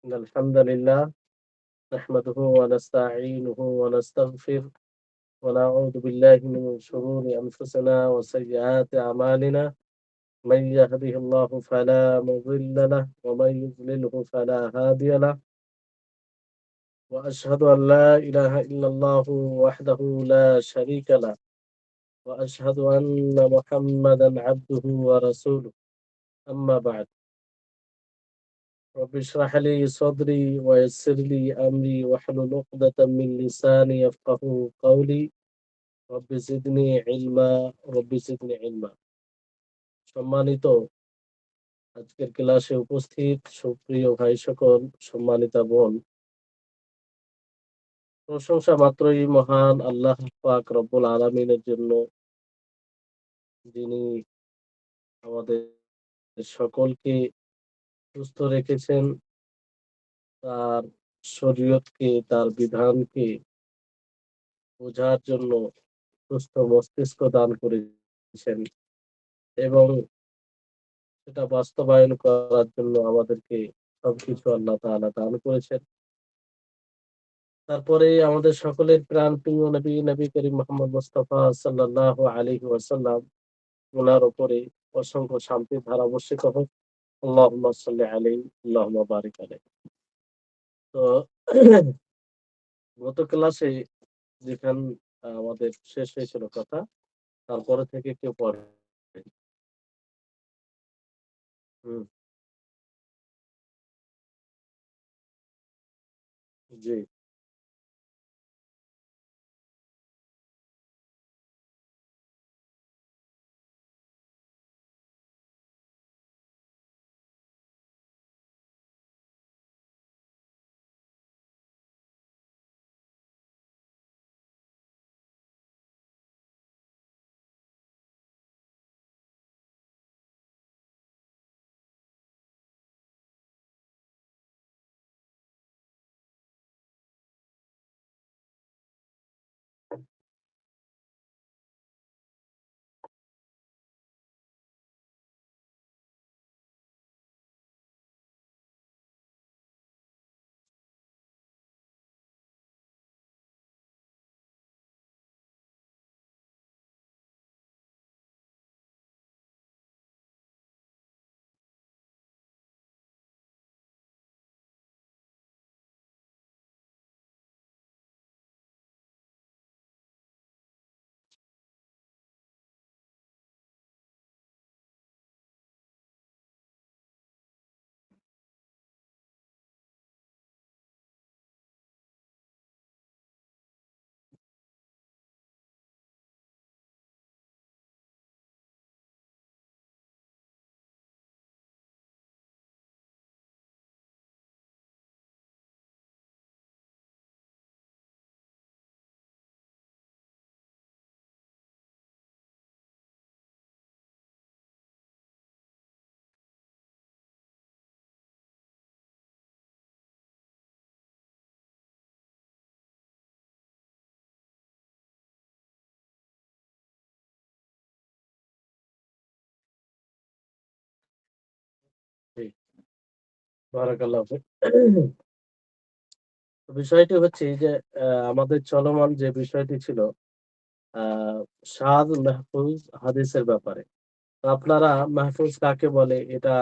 إن الحمد لله نحمده ونستعينه ونستغفر ونعوذ بالله من شرور أنفسنا وسيئات أعمالنا من يهده الله فلا مضل له ومن يضلله فلا هادي له وأشهد أن لا إله إلا الله وحده لا شريك له وأشهد أن محمدا عبده ورسوله أما بعد رب اشرح لي صدري ويسر لي أمري واحلل عقدة من لساني يفقه قولي রব্বি জিদনি ইলমা রব্বি জিদনি ইলমা। সম্মানিত আজকের ক্লাসে উপস্থিত সুপ্রিয় ভাই সকল, সম্মানিতা বোন, প্রশংসা মাত্রই মহান আল্লাহ পাক রব্বুল আলামিনের জন্য, যিনি আমাদের সকলকে সুস্থ রেখেছেন, তার শরীয়তকে, তার বিধানকে বোঝার জন্য সুস্থ মস্তিষ্ক দান করেছেন এবং সেটা বাস্তবায়ন করার জন্য আমাদেরকে সবকিছু আল্লাহ তাআলা দান করেছেন। তারপরে আমাদের সকলের প্রাণপ্রিয় নবী করিম মোহাম্মদ মুস্তাফা সাল্লাল্লাহু আলাইহি ওয়াসাল্লাম, ওনার উপরে অসংখ্য শান্তির ধারা বর্ষিত হোক। আল্লাহুম্মা সাল্লি আলাইহি আল্লাহুম্মা বারিক আলাইহি। তো গত ক্লাসে যেখান আমাদের শেষ হয়েছিল কথা, তারপরে থেকে কেউ পড়ে। হুম, জি, জি, বারাকাল্লাহু ফিক। বিষয়টি হচ্ছে এই যে আমাদের চলমান যে বিষয়টি ছিল, আহ শায মাহফুজ হাদিসের ব্যাপারে। তো আপনারা মাহফুজ কাকে বলে এটা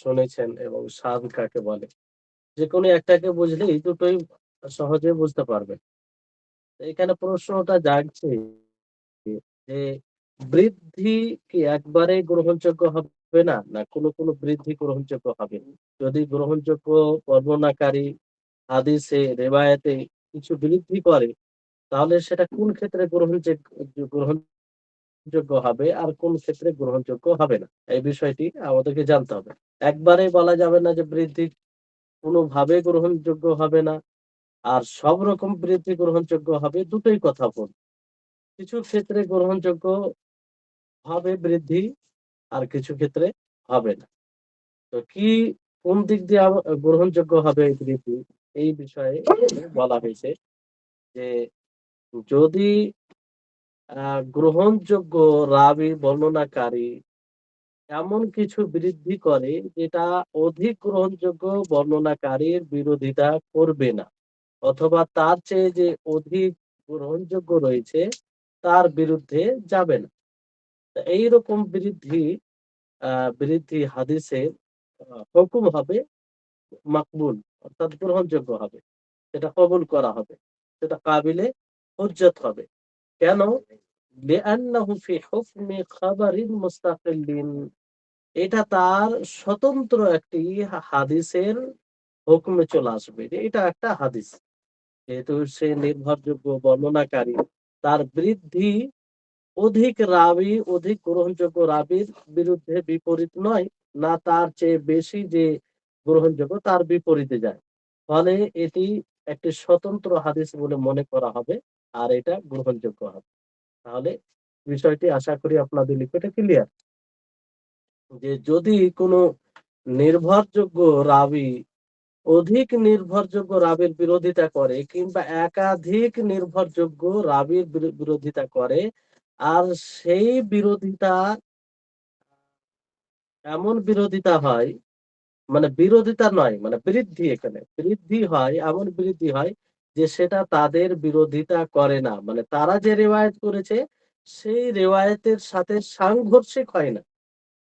শুনেছেন এবং শায কাকে বলে। যেকোনো একটাকে বুঝলেই দুটোই সহজে বুঝতে পারবেন। তো এখানে প্রশ্নটা জাগছে যে বৃদ্ধি কি একবারে গ্রহণযোগ্য হবে না? না কোনো বৃদ্ধি গ্রহণযোগ্য হবে? যদি গ্রহণযোগ্য বর্ণনাকারী হাদিসে রেওয়ায়েতে কিছু বৃদ্ধি করে, তাহলে সেটা কোন ক্ষেত্রে গ্রহণযোগ্য হবে আর কোন ক্ষেত্রে গ্রহণযোগ্য হবে না। এই বিষয়টি আমাদেরকে জানতে হবে। একবারেই বলা যাবে না যে বৃদ্ধি কোনোভাবে গ্রহণযোগ্য হবে না। আর সব রকম বৃদ্ধি গ্রহণযোগ্য হবে, দুটোই কথা ভুল। কিছু ক্ষেত্রে গ্রহণযোগ্য হবে বৃদ্ধি, আর কিছু ক্ষেত্রে হবে না। তো কোন দিক দিয়ে গ্রহণযোগ্য হবে এই বৃদ্ধি, এই বিষয়ে বলা হয়েছে যে যদি গ্রহণযোগ্য রাবি বর্ণনাকারী এমন কিছু বৃদ্ধি করে যেটা অধিক গ্রহণযোগ্য বর্ণনাকারীর বিরোধিতা করবে না, অথবা তার চেয়ে যে অধিক গ্রহণযোগ্য রয়েছে তার বিরুদ্ধে যাবে না। তা এইরকম বৃদ্ধি হাদিসের হুকুম হবে মাকবুল, অর্থাৎ গ্রহণযোগ্য হবে, সেটা কবুল করা হবে, সেটা কাবিলে হুজ্জত হবে। কেন? লিআন্নাহু ফি হুকমি খাবারিন মুস্তাকিলিন, এটা তার স্বতন্ত্র একটি হাদিসের হুকমে চলে আসবে যে এটা একটা হাদিস। যেহেতু সে নির্ভরযোগ্য বর্ণনাকারী, তার বৃদ্ধি অধিক গ্রহণযোগ্য রাবীর বিরুদ্ধে বিপরীত নয়, না তার চেয়ে বেশি যে গ্রহণযোগ্য তার বিপরীতে যায়। ফলে এটি একটি স্বতন্ত্র হাদিস বলে মনে করা হবে, আর এটা গ্রহণযোগ্য হবে। তাহলে বিষয়টি আশা করি আপনাদের নিকটে ক্লিয়ার। যে যদি কোনো নির্ভরযোগ্য রাবী অধিক নির্ভরযোগ্য রাবীর বিরোধিতা করে, কিংবা একাধিক নির্ভরযোগ্য রাবীর বিরোধিতা করে, আর সেই বিরোধিতা এমন বিরোধিতা হয়, মানে বিরোধিতা নয়, মানে বৃদ্ধি, এখানে বৃদ্ধি হয়, এমন বৃদ্ধি হয় যে সেটা তাদের বিরোধিতা করে না, মানে তারা যে রেওয়ায়েত করেছে সেই রেওয়ায়েতের সাথে সাংঘর্ষিক হয় না।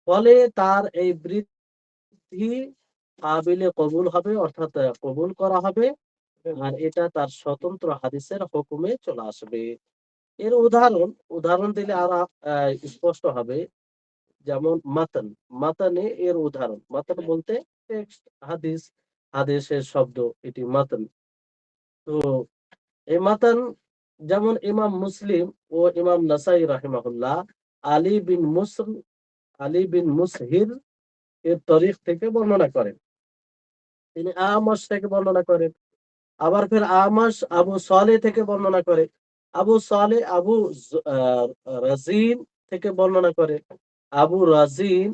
ফলে তার এই বৃদ্ধি কাবিলে কবুল হবে, অর্থাৎ কবুল করা হবে, আর এটা তার স্বতন্ত্র হাদিসের হুকুমে চলে আসবে। এর উদাহরণ দিলে আর স্পষ্ট হবে। যেমন মাতান, মাতানে এর উদাহরণ, মাতান বলতে টেক্সট, হাদিস, হাদিসের শব্দ, এটি মাতান। তো এই মাতান যেমন ইমাম মুসলিম ও ইমাম নাসাই রাহিমাহুল্লাহ আলী বিন মুসল আলী বিন মুসহির এর তরিখ থেকে বর্ণনা করেন, তিনি আমাশ থেকে বর্ণনা করেন। আবার ফের আমাশ আবু সালেহ থেকে বর্ণনা করে, আবু সালেহ আবু রাজিন থেকে বর্ণনা করে, আবু রাজিন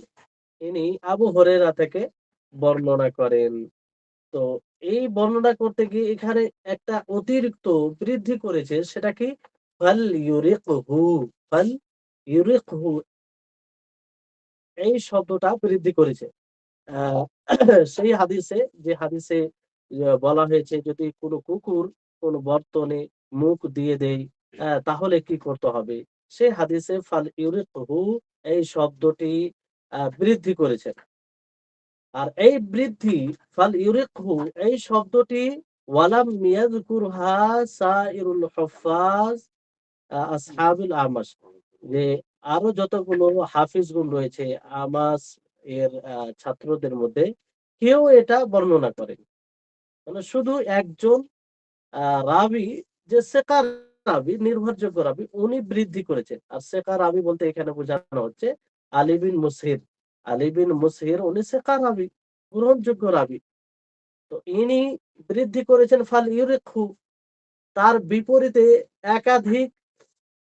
ইনি আবু হুরায়রা থেকে বর্ণনা করেন। তো এই বর্ণনা করতে গিয়ে এখানে একটা অতিরিক্ত বৃদ্ধি করেছে, সেটা কি? ফাল ইউরিকহু, ফাল ইউরিকহু, এই শব্দটা বৃদ্ধি করেছে। আহ সেই হাদিসে, যে হাদিসে বলা হয়েছে যদি কোনো কুকুর কোনো বর্তনে মুখ দিয়ে দেয়, তাহলে কি করতে হবে, সেই হাদিসে ফাল ইউরিকহু এই শব্দটি বৃদ্ধি করেছেন। আর এই বৃদ্ধি ফাল ইউরিকহু এই শব্দটি ওয়ালাম ইয়াযকুরহা সাইরুল হুফাজ আসহাবুল আমাস, যে আরো যতগুলো হাফিজগণ রয়েছে আমাস এর ছাত্রদের মধ্যে কেউ এটা বর্ণনা করেন। মানে শুধু একজন রাবী, যে সেকার রাবী, নির্ভরযোগ্য রাবী, উনি বৃদ্ধি করেছেন। আর সেকার রাবী বলতে এখানে বোঝানো হচ্ছে আলী বিন মুসহির। আলী বিন মুসহির উনি সেকার রাবী, গ্রহণযোগ্য রাবী। তো ইনি বৃদ্ধি করেছেন ফাল ইউরিকহু, তার বিপরীতে একাধিক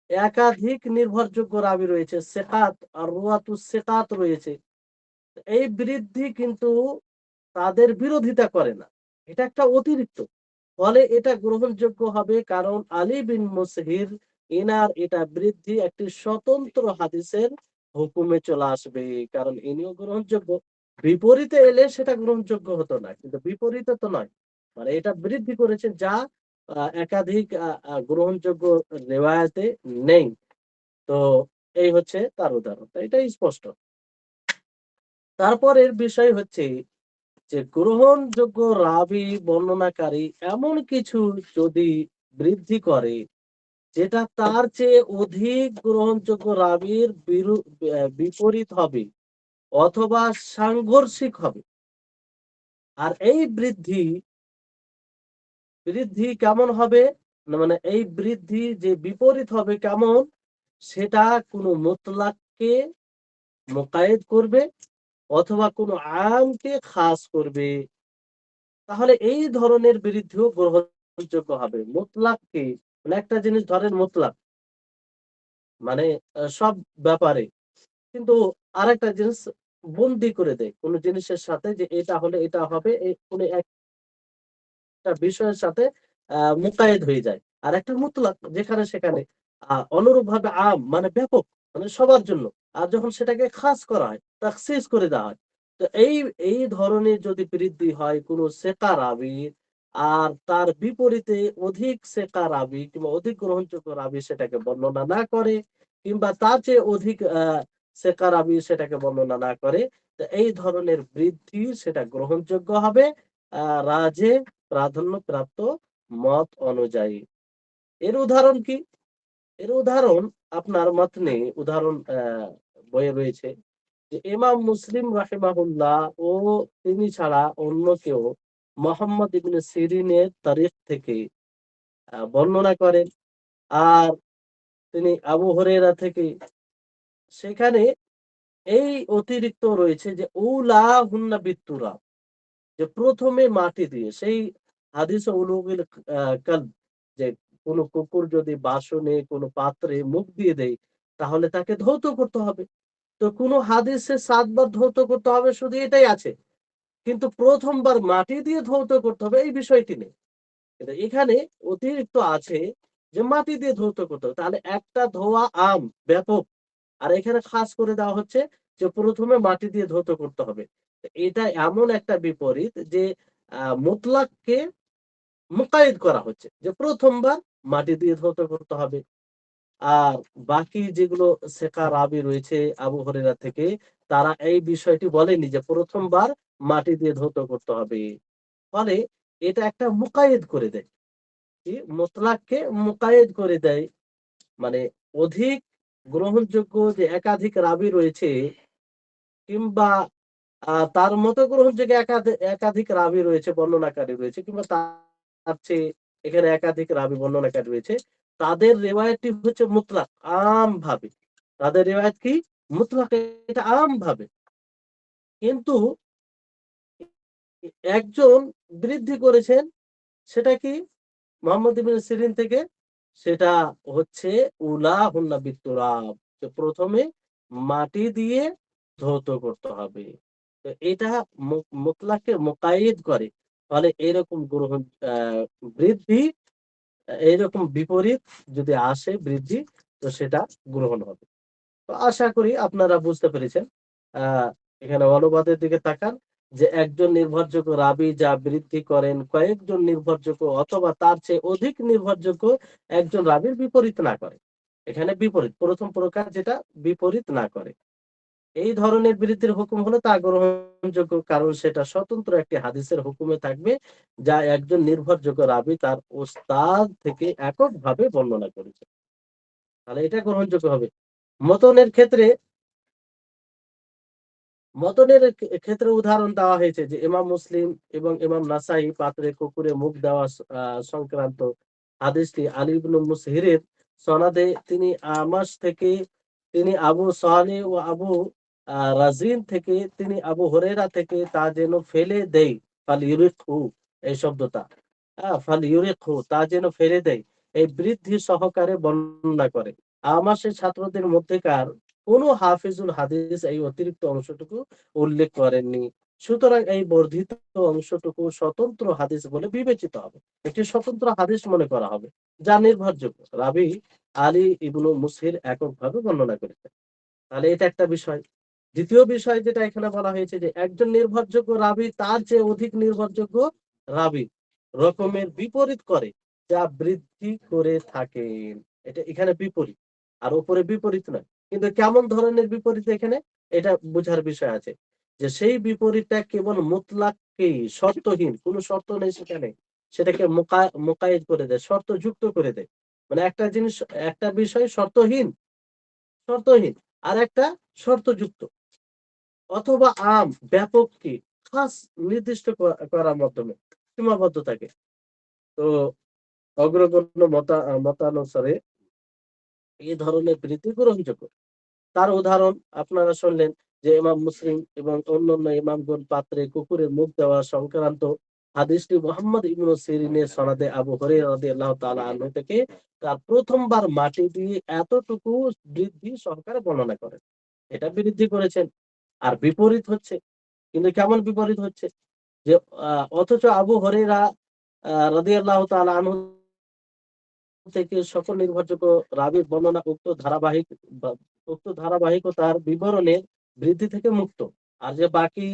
একাধিক নির্ভরযোগ্য রাবী রয়েছে, সেকাত আর রুয়াতুস সেকাত রয়েছে। এই বৃদ্ধি কিন্তু তাদের বিরোধিতা করে না, এটা একটা অতিরিক্ত। ফলে এটা গ্রহণযোগ্য হবে, কারণ আলী বিন মুসহির ইনার এটা বৃদ্ধি একটি স্বতন্ত্র হাদিসের হুকুমে চলে আসবে, কারণ ইনিও গ্রহণযোগ্য। বিপরীতে এলে সেটা গ্রহণযোগ্য হতো না, কিন্তু বিপরীতে তো নয়, মানে এটা বৃদ্ধি করেছে যা একাধিক গ্রহণযোগ্য রেওয়ায়াতে নেই। তো এই হচ্ছে তার উদাহরণ, তো এটাই স্পষ্ট। তারপরের বিষয় হচ্ছে যে গ্রহণযোগ্য রাবী বর্ণনাকারী এমন কিছু যদি বৃদ্ধি করে যেটা তার চেয়ে অধিক গ্রহণযোগ্য রাবীর বিপরীত হবে, অথবা সাংঘর্ষিক হবে। আর এই বৃদ্ধি বৃদ্ধি কেমন হবে, না মানে এই বৃদ্ধি যে বিপরীত হবে কেমন, সেটা কোনো মুতলাককে মোকায়েদ করবে, অথবা কোনো আমকে খাস করবে। তাহলে এই ধরনের বিরুদ্ধেও গ্রহণযোগ্য হবে। মুতলাককে, মানে একটা জিনিস ধরেন মুতলাক, মানে সব ব্যাপারে, কিন্তু আরেকটা জিনিস বন্দি করে দেয় কোন জিনিসের সাথে, যে এটা হলে এটা হবে, এই কোন একটা বিষয়ের সাথে মোকায়েদ হয়ে যায়। আর একটা মুতলাক যেখানে সেখানে অনুরূপভাবে আম মানে ব্যাপক, মানে সবার জন্য। আর যখন সেটাকে খাস করা হয়, তাখসিস করে দেওয়া হয়। তো এই এই ধরনের যদি বৃদ্ধি হয় কোনো সেকা রাবীর, আর তার বিপরীতে অধিক সেকা রাবী কিংবা অধিক গ্রহণযোগ্য রাবী সেটাকে বর্ণনা না করে, কিংবা তার চেয়ে অধিক সেকা রাবী সেটাকে বর্ণনা না করে, তো এই ধরনের বৃদ্ধি সেটা গ্রহণযোগ্য হবে রাজে প্রাধান্যপ্রাপ্ত মত অনুযায়ী। এর উদাহরণ কি? এর উদাহরণ আপনার মতনে উদাহরণ বইয়ে রয়েছে যে ইমাম মুসলিম রাহিমাহুল্লাহ ও তিনি ছাড়া অন্য কেউ মোহাম্মদ ইবনে সিরিনের তারিখ থেকে বর্ণনা করেন। আর তিনি আবু হুরায়রা থেকে, সেখানে এই অতিরিক্ত রয়েছে যে উলা হুন্না বিত্তুরা, যে প্রথমে মাটি দিয়ে, সেই হাদিসে উলুগিল কালব, যে কোনো কুকুর যদি বাসনে কোনো পাত্রে মুখ দিয়ে দেয় তাহলে তাকে ধৌত করতে হবে। তো কোনো হাদিসে ৭ বার ধৌত করতে হবে শুধু এটাই আছে। কিন্তু ১ম বার মাটি দিয়ে ধৌত করতে হবে এই বিষয়টি নেই। কিন্তু এখানে অতিরিক্ত আছে যে মাটি দিয়ে ধৌত করতে হবে। তাহলে একটা ধোয়া আম, ব্যাপক। আর এখানে খাস করে দেওয়া হচ্ছে যে ১ম এ মাটি দিয়ে ধৌত করতে হবে। এটা এমন একটা বিপরীত যে মুতলাককে মুকাইদ করা হচ্ছে যে ১ম বার মাটি দিয়ে ধৌত করতে হবে। আর বাকি যেগুলো সেকা রাবী রয়েছে আবু হুরায়রা থেকে, তারা এই বিষয়টি বলেনি যে ১ম বার মাটি দিয়ে ধৌত করতে হবে। ফলে এটা একটা মুকাইদ করে দেয়। কি? মুতলাককে মুকাইদ করে দেয়। মানে অধিক গ্রহণযোগ্য যে একাধিক রাবী রয়েছে, কিংবা তার মতো গ্রহণযোগ্য একাধিক রাবী রয়েছে, বর্ণনাকারী রয়েছে, কিংবা তার চেয়ে এখানে একাধিক রাবী বর্ণনাকারী রয়েছে। তাদের রিওয়ায়াতটি হচ্ছে মুতলাক, আমভাবে। তাদের রিওয়ায়াত কি? মুতলাক, এটা আমভাবে। কিন্তু একজন বৃদ্ধি করেছেন, সেটা কি? মোহাম্মদ ইবনে সিরিন থেকে, সেটা হচ্ছে উলা হুন্না বিত্তুরাব, যে ১ম এ মাটি দিয়ে ধৌত করতে হবে। তো এটা মুতলাককে মুকাইয়িদ করে। ফলে এরকম গ্রহণ আ বৃদ্ধি, এইরকম বিপরীত যদি আসে বৃদ্ধি, তো সেটা গ্রহণ হবে। তো আশা করি আপনারা বুঝতে পেরেছেন। আ এখানে অনুবাদের দিকে তাকান, যে একজন নির্ভরযোগ্য রাবী যা বৃদ্ধি করেন কয়েকজন নির্ভরযোগ্য অথবা তার চেয়ে অধিক নির্ভরযোগ্য একজন রাবীর বিপরীত না করে। এখানে বিপরীত ১ম প্রকার যেটা, বিপরীত না করে। এই ধরনের বৃদ্ধির হুকুম হলো তা গ্রহণযোগ্য, কারণ সেটা স্বতন্ত্র একটি হাদিসের হুকুমে থাকবে, যা একজন নির্ভরযোগ্য রাবী তার ওস্তাদ থেকে এককভাবে বর্ণনা করেছে। তাহলে এটা গ্রহণযোগ্য হবে। মতনের ক্ষেত্রে মতনের ক্ষেত্রে উদাহরণ দেওয়া হয়েছে যে ইমাম মুসলিম এবং ইমাম নাসাই পাত্রে কুকুরে মুখ দেওয়া সংক্রান্ত হাদিসটি আলী ইবনে মুসহিরের সনদে, তিনি আমাস থেকে, তিনি আবু সালেহ ও আবু রাজিন থেকে, তিনি আবু হুরায়রা থেকে, তা যেন ফেলে দেয় ফাল ইউরিকহু, এই শব্দটা ফাল ইউরিকহু, তা যেন ফেলে দেয়, এই বৃদ্ধি সহকারে বর্ণনা করে। আমাসের ছাত্রদের মধ্যেকার কোন হাফিজুল হাদিস এই অতিরিক্ত অংশটুকু উল্লেখ করেননি। সুতরাং এই বর্ধিত অংশটুকু স্বতন্ত্র হাদিস বলে বিবেচিত হবে। একটি স্বতন্ত্র হাদিস মনে করা হবে, যা নির্ভরযোগ্য। রাবী আলী ইবনু মুসহির এককভাবে বর্ণনা করেছেন। তাহলে এটা একটা বিষয়। দ্বিতীয় বিষয় যেটা এখানে বলা হয়েছে যে একজন নির্ভরযোগ্য রাবী তার চেয়ে অধিক নির্ভরযোগ্য রাবী রকমের বিপরীত করে, যা বৃদ্ধি করে থাকেন। এটা এখানে বিপরীত, আর উপরে বিপরীত নয়। কিন্তু কেমন ধরনের বিপরীত এখানে, এটা বোঝার বিষয় আছে। যে সেই বিপরীতটা কেবল মুতলাককেই, শর্তহীন, কোনো শর্ত নেই সেখানে, সেটাকে মোকায়েদ করে দেয়, শর্ত যুক্ত করে দেয়। মানে একটা জিনিস, একটা বিষয় শর্তহীন, আর একটা শর্তযুক্ত, অথবা ব্যাপককে খাস নির্দিষ্ট করার মাধ্যমে সীমাবদ্ধতাকে। তো অগ্রগণ্য মতানুসারে এই ধরনের বৃদ্ধি গ্রহণযোগ্য। তার উদাহরণ আপনারা শুনলেন যে ইমাম মুসলিম এবং অন্যান্য ইমামগণ পাত্রে কুকুরের মুখ দেওয়া সংক্রান্ত হাদিসটি মুহাম্মদ ইবনে সিরিনের সনদে আবু হুরায়রা রাদিয়াল্লাহু তাআলা আনহু থেকে, তার ১ম বার মাটি দিয়ে এতটুকু বৃদ্ধি সহকারে বর্ণনা করেন। এটা বৃদ্ধি করেছেন। আর বিপরীত হচ্ছে, কিন্তু কেমন বিপরীত হচ্ছে? যে অথচ আবু হুরায়রা রাদিয়াল্লাহু তাআলা আনহু থেকে সকল নির্ভরযোগ্য রাবীর বর্ণনা উক্ত ধারাবাহিক বা উক্ত ধারাবাহিকতার বিবরণের বৃদ্ধি থেকে মুক্ত। আর যে বাকি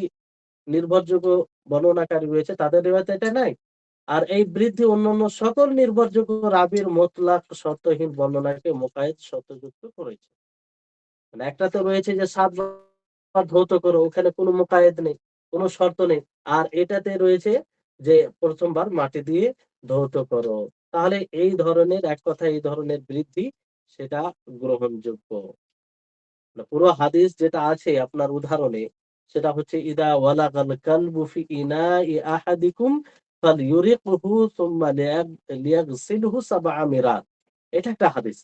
নির্ভরযোগ্য বর্ণনাকারী রয়েছে তাদের রিওয়ায়েতে এটা নাই। আর এই বৃদ্ধি অন্যান্য সকল নির্ভরযোগ্য রাবীর মুতলাক শর্তহীন বর্ণনাকে মুকায়েদ শর্তযুক্ত করেছে। মানে একটাতে রয়েছে যে ৭ বার ধৌত করো, ওখানে কোনো মুকায়েদ নেই, কোনো শর্ত নেই। আর এটাতে রয়েছে যে ১ম বার মাটি দিয়ে ধৌত করো। তাহলে এই ধরনের এক কথায় এই ধরনের বৃদ্ধি সেটা গ্রহণযোগ্য। না, পুরো হাদিস যেটা আছে আপনার উদাহরণে সেটা হচ্ছে ইদা ওয়ালাগাল কালবু ফি ইনাই আহাদিকুম ফালইউরিকহু সুম্মা লিয়াগসিলহু সাবআ মিরাত। এটা একটা হাদিস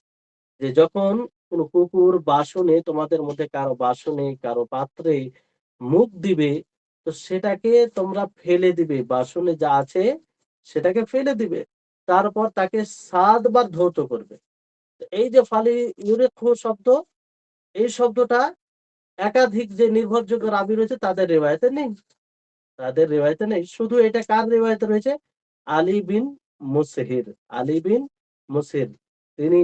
যে যখন কোন কুকুর বাসনে তোমাদের মধ্যে কারো বাসনে কারো পাত্রে মুখ দিবে তো সেটাকে তোমরা ফেলে দিবে, বাসনে যা আছে সেটাকে ফেলে দিবে, তারপর তাকে ৭ বার ধৌত করবে। তো এই যে ফালি ইউরিকহু শব্দ, এই শব্দটা একাধিক যে নির্ভরযোগ্য রাবী রয়েছে তাদের রিওয়ায়েতে নেই। তাদের রিওয়ায়েতে নেই। শুধু এটা কার রিওয়ায়েতে রয়েছে? আলী বিন মুসহির। আলী বিন মুসহির তিনি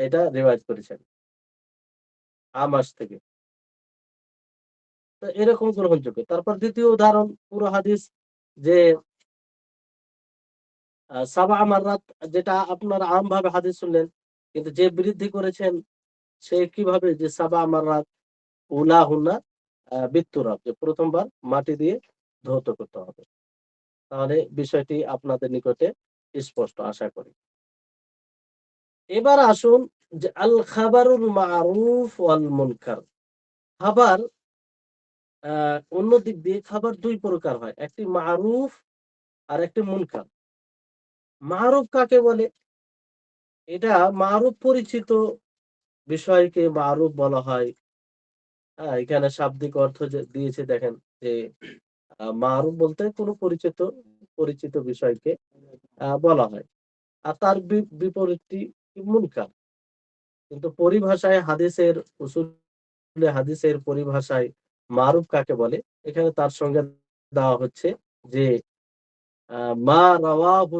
এটা রিওয়ায়াত করেছেন আমাস থেকে। তো এরকম গ্রহণযোগ্য। তারপর ২য় উদাহরণ পুরো হাদিস যে সাবা মাররাত, যেটা আপনারা আমভাবে হাদিস শুনলেন। কিন্তু যে বৃদ্ধি করেছেন সে কিভাবে যে সাবা মাররাত উলাহুন্না বিত্তুরাব, যে ১ম বার মাটি দিয়ে ধৌত করতে হবে। তাহলে বিষয়টি আপনাদের নিকটে স্পষ্ট আশা করি। এবার আসুন যে আল খাবারুল মারুফ ওয়াল মুনকার। খাবার অন্য দিক দিয়ে খাবার ২ প্রকার হয়। একটি মারুফ আর একটি মুনকার। মারুফ কাকে বলে? এটা মারুফ পরিচিত বিষয়কে মারুফ বলা হয়। এখানে শাব্দিক অর্থ যে দিয়েছে দেখেন যে মারুফ বলতে কোনো পরিচিত বিষয়কে বলা হয়। আর তার বিপরীতটি মুনকার। কিন্তু পরিভাষায় হাদিসের উসুলে হাদিসের পরিভাষায় মারুফ কাকে বলে? এখানে তার সঙ্গে দেওয়া হচ্ছে যে মা রাওয়াহু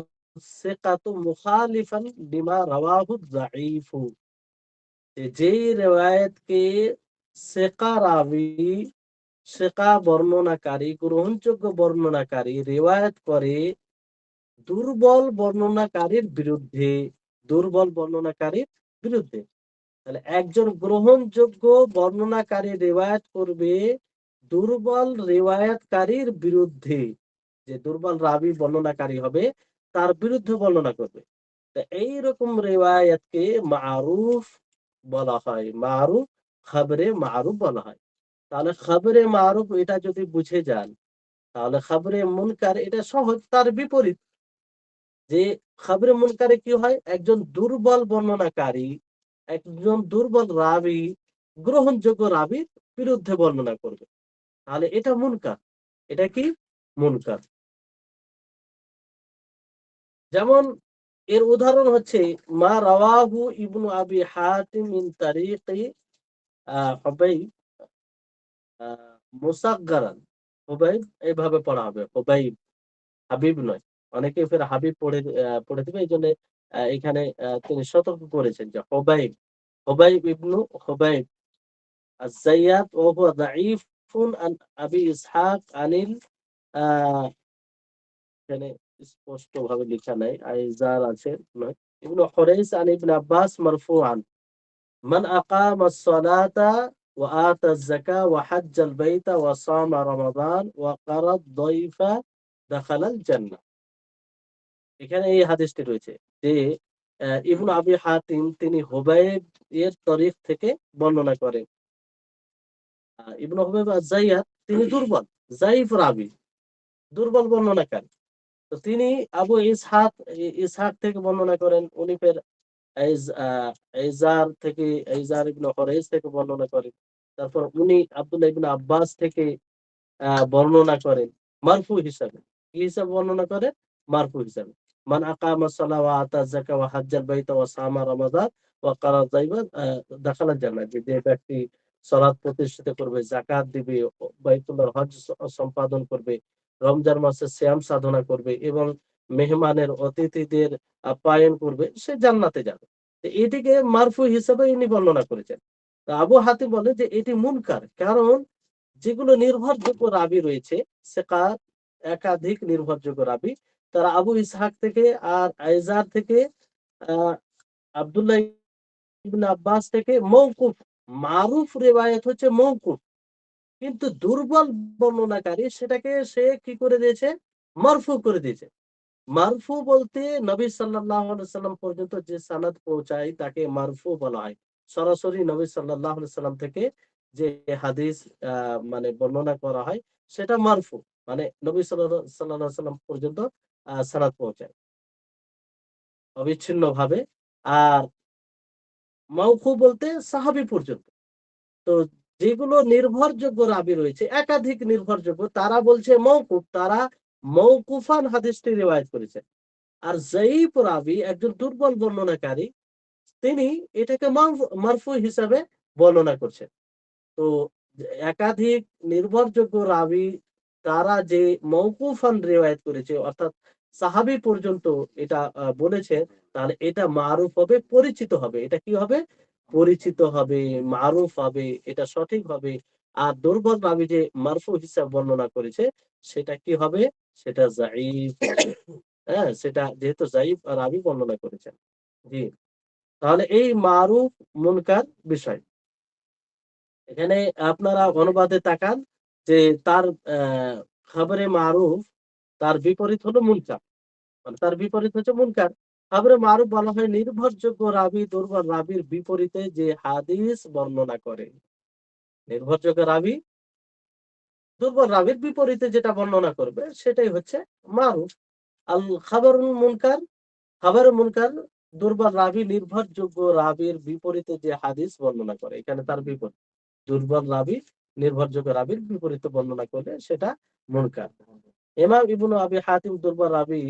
সিকাতু মুখালিফান লিমা রাওয়াহু যায়ীফু। যেই রিওয়ায়াতকে সিকা রাবী, সিকা বর্ণনাকারী, গ্রহণযোগ্য বর্ণনাকারী রিওয়ায়াত করে দুর্বল বর্ণনাকারীর বিরুদ্ধে, দুর্বল বর্ণনাকারীর বিরুদ্ধে। তাহলে একজন গ্রহণযোগ্য বর্ণনাকারী রিওয়ায়াত করবে দুর্বল রিওয়ায়াতকারীর বিরুদ্ধে। যে দুর্বল রাবী বর্ণনাকারী হবে তার বিরুদ্ধে বর্ণনা করবে। তো এইরকম রিওয়ায়াতকে মারুফ বলা হয়। মারুফ, খবরে মারুফ বলা হয়। তাহলে খবরে মারুফ এটা যদি বুঝে যান তাহলে খবরে মুনকার এটা সহজ তার বিপরীত। যে খবরে মুনকারে কি হয়? একজন দুর্বল বর্ণনাকারী, একজন দুর্বল রাবী গ্রহণযোগ্য রাবীর বিরুদ্ধে বর্ণনা করবে। তাহলে এটা মুনকার। এটা কি? মুনকার। যেমন এর উদাহরণ হচ্ছে মা রাওয়াহু ইবনু আবি হাতিম মিন তারিকি হুবাইব মুসাগগারান। হুবাইব এইভাবে পড়া হবে। হুবাইব, হাবিব নয়। অনেকে ফের হাবিব পড়ে দিবে। এইজন্য এখানে তিনি সতর্ক করেছেন যে হুবাইব, হুবাইব ইবনু হুবাইব আয-যাইয়াত ওয়া হুয়া দাঈফুন আন আবি ইসহাক আনিল আ এখানে স্পষ্টভাবে লিখা নাই। আইজার আছে নয়। ইবনু হুরাইস আন ইবনে আব্বাস মারফুআন মান আকামা আস-সালাতা ওয়া আতা আয-যাকা ওয়া হাজ্জা আল-বাইতা ওয়া সামা রমাদান ওয়া কারা আদ-দাইফা দাখালাল জান্নাহ। এখানে এই হাদিসটি রয়েছে যে ইবনু আবি হাতিম তিনি হুবাইব এর তরিক থেকে বর্ণনা করেন। ইবনু হুবাইব আয-যাইয়াত তিনি দুর্বল, যায়ীফ রাবী, দুর্বল বর্ণনাকারী। তো তিনি আবু ইসহাক থেকে বর্ণনা করেন। উনি ফের এইজ আ এইজার থেকে, এইজার ইবনে হুরাইস থেকে বর্ণনা করেন। তারপর উনি আব্দুল্লাহ ইবনে আব্বাস থেকে বর্ণনা করেন মারফু হিসাবে। কি হিসাবে বর্ণনা করেন? মারফু হিসাবে। মান আকামা সালাহ ওয়া আতা যাকা ওয়া হাজ্জাল বাইতা ওয়া সামা রমাদান ওয়া কারা যাইবা দাখালাল জান্নাহ। যে ব্যক্তি সালাত প্রতিষ্ঠিত করবে, যাকাত দিবে, বাইতুল্লাহর হজ সম্পাদন করবে, রমজান মাসে সিয়াম সাধনা করবে এবং মেহমানের অতিথিদের আপ্যায়ন করবে, সে জান্নাতে যাবে। তো এটিকে মারফু হিসাবে ইনি বর্ণনা করেছেন। আবু হাতিম বলে যে এটি মুনকার, কারণ যেগুলো নির্ভরযোগ্য রাবী রয়েছে, সেকাত, একাধিক নির্ভরযোগ্য রাবী, তারা আবু ইসহাক থেকে আর আইজার থেকে, আহ আব্দুল্লাহ ইবনে আব্বাস থেকে মওকুফ, মারুফ রেওয়ায়াত হচ্ছে মওকুফ, কিন্তু দুর্বল বর্ণনাকারী সেটাকে সে কি করে দিয়েছে, মারফু করে দিয়েছে। মারফু বলতে নবী সাল্লাল্লাহু আলাইহি সাল্লাম পর্যন্ত যে সানাদ পৌঁছায় তাকে মারফু বলা হয়। সরাসরি নবী সাল্লাল্লাহু আলাইহি সাল্লাম থেকে যে হাদিস মানে বর্ণনা করা হয় সেটা মারফু। মানে নবী সাল্লাল্লাহু আলাইহি সাল্লাম পর্যন্ত সানাদ পৌঁছায় অবিচ্ছিন্নভাবে। আর মাওকু বলতে সাহাবী পর্যন্ত। তো যেগুলো নির্ভরযোগ্য রাবী রয়েছে, একাধিক নির্ভরযোগ্য, তারা বলছে মওকুফ, তারা মওকুফান হাদিসটি রিওয়ায়াত করেছেন। আর যায়ীফ রাবী, একজন দুর্বল বর্ণনাকারী, তিনি এটাকে মারফু হিসাবে বর্ণনা করছেন। তো একাধিক নির্ভরযোগ্য রাবী তারা যে মওকুফান রিওয়ায়াত করেছে, অর্থাৎ সাহাবী পর্যন্ত এটা বলেছে, তাহলে এটা মারুফ হবে, পরিচিত হবে। এটা কি হবে? পরিচিত হবে, মারুফ হবে, এটা সঠিক হবে। আর দুর্বল রাবী যে মারফু হিসাব বর্ণনা করেছে সেটা কি হবে? সেটা যায়ীফ হবে। হ্যাঁ, সেটা যেহেতু যায়ীফ রাবী বর্ণনা করেছেন। জি। তাহলে এই মারুফ মুনকার বিষয়। এখানে আপনারা অনুবাদে তাকান যে তার খবরে মারুফ, তার বিপরীত হলো মুনকার। মানে তার বিপরীত হচ্ছে মুনকার। খবরে মারুফ বলা হয় নির্ভরযোগ্য রাবী দুর্বল রাবীর বিপরীতে যে হাদিস বর্ণনা করে। নির্ভরযোগ্য রাবী দুর্বল রাবীর বিপরীতে যেটা বর্ণনা করবে সেটাই হচ্ছে মারুফ। আল খাবারুল মুনকার, খাবারে মুনকার দুর্বল রাবী নির্ভরযোগ্য রাবীর বিপরীতে যে হাদিস বর্ণনা করে। এখানে তার বিপরীত। দুর্বল রাবী নির্ভরযোগ্য রাবীর বিপরীতে বর্ণনা করলে সেটা মুনকার। ইমাম ইবনু আবি হাতিম দুর্বল রাবী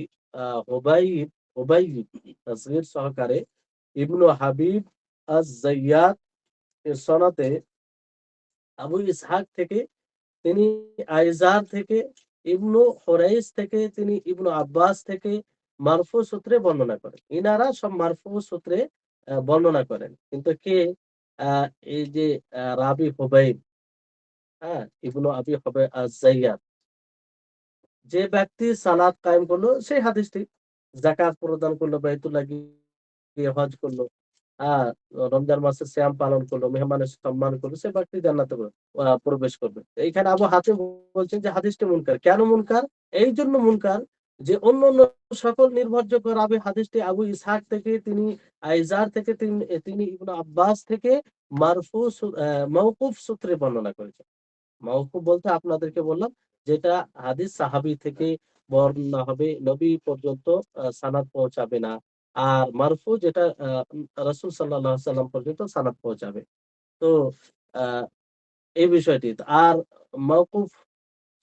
হুবাইব হুবাইব তাসগীর সহকারে ইবনু হাবিব আজ-যাইয়াত এর সনদে আবু ইসহাক থেকে, তিনি আইজার থেকে, ইবনু হুরাইস থেকে, তিনি ইবনু আব্বাস থেকে মারফু সূত্রে বর্ণনা করেন। ইনারা সব মারফু সূত্রে বর্ণনা করেন। কিন্তু কে? আহ, এই যে রাবি হুবাইব, হ্যাঁ, ইবনু আবি হুবাইব আজ-যাইয়াত, যে ব্যক্তি সালাত কায়েম করলো সেই হাদিসটি, যাকাত প্রদান করলো, বাইতুল্লাহ গিয়ে হজ করলো, আহ রমজান মাসে সিয়াম পালন করলো, মেহমানের সম্মান করলো, সে ব্যক্তি জান্নাতে প্রবেশ করবে। এইখানে আবু হাতিম বলছেন যে হাদিসটি মুনকার। কেন মুনকার? এই জন্য মুনকার যে অন্য অন্য সকল নির্ভরযোগ্য রাবী হাদিসটি আবু ইসহাক থেকে, তিনি আইজার থেকে, তিনি ইবনে আব্বাস থেকে মাওকুফ সূত্রে বর্ণনা করেছেন। মাওকুফ বলতে আপনাদেরকে বললাম যেটা হাদিস সাহাবী থেকে বর্ণনা হবে, নবী পর্যন্ত সানাদ পৌঁছাবে না। আর মারফু যেটা রাসূল সাল্লাল্লাহু আলাইহি সাল্লাম পর্যন্ত সানাদ পৌঁছাবে। তো আহ, এই বিষয়টি। আর মাওকুফ